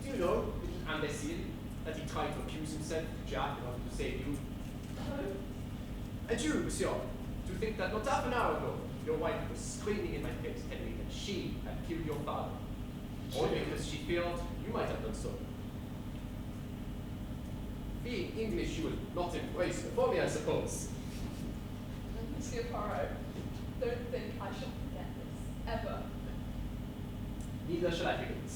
Do you know, little imbecile, that he tried to accuse himself to Jack in order to save you? oh, And you, monsieur, to think that not half an hour ago, your wife was screaming in my face, telling me that she had killed your father. Only because she feared you might have done so. Being English, you will not embrace before me, I suppose. Monsieur Poirot, don't think I shall forget this, ever. Neither shall I forget it.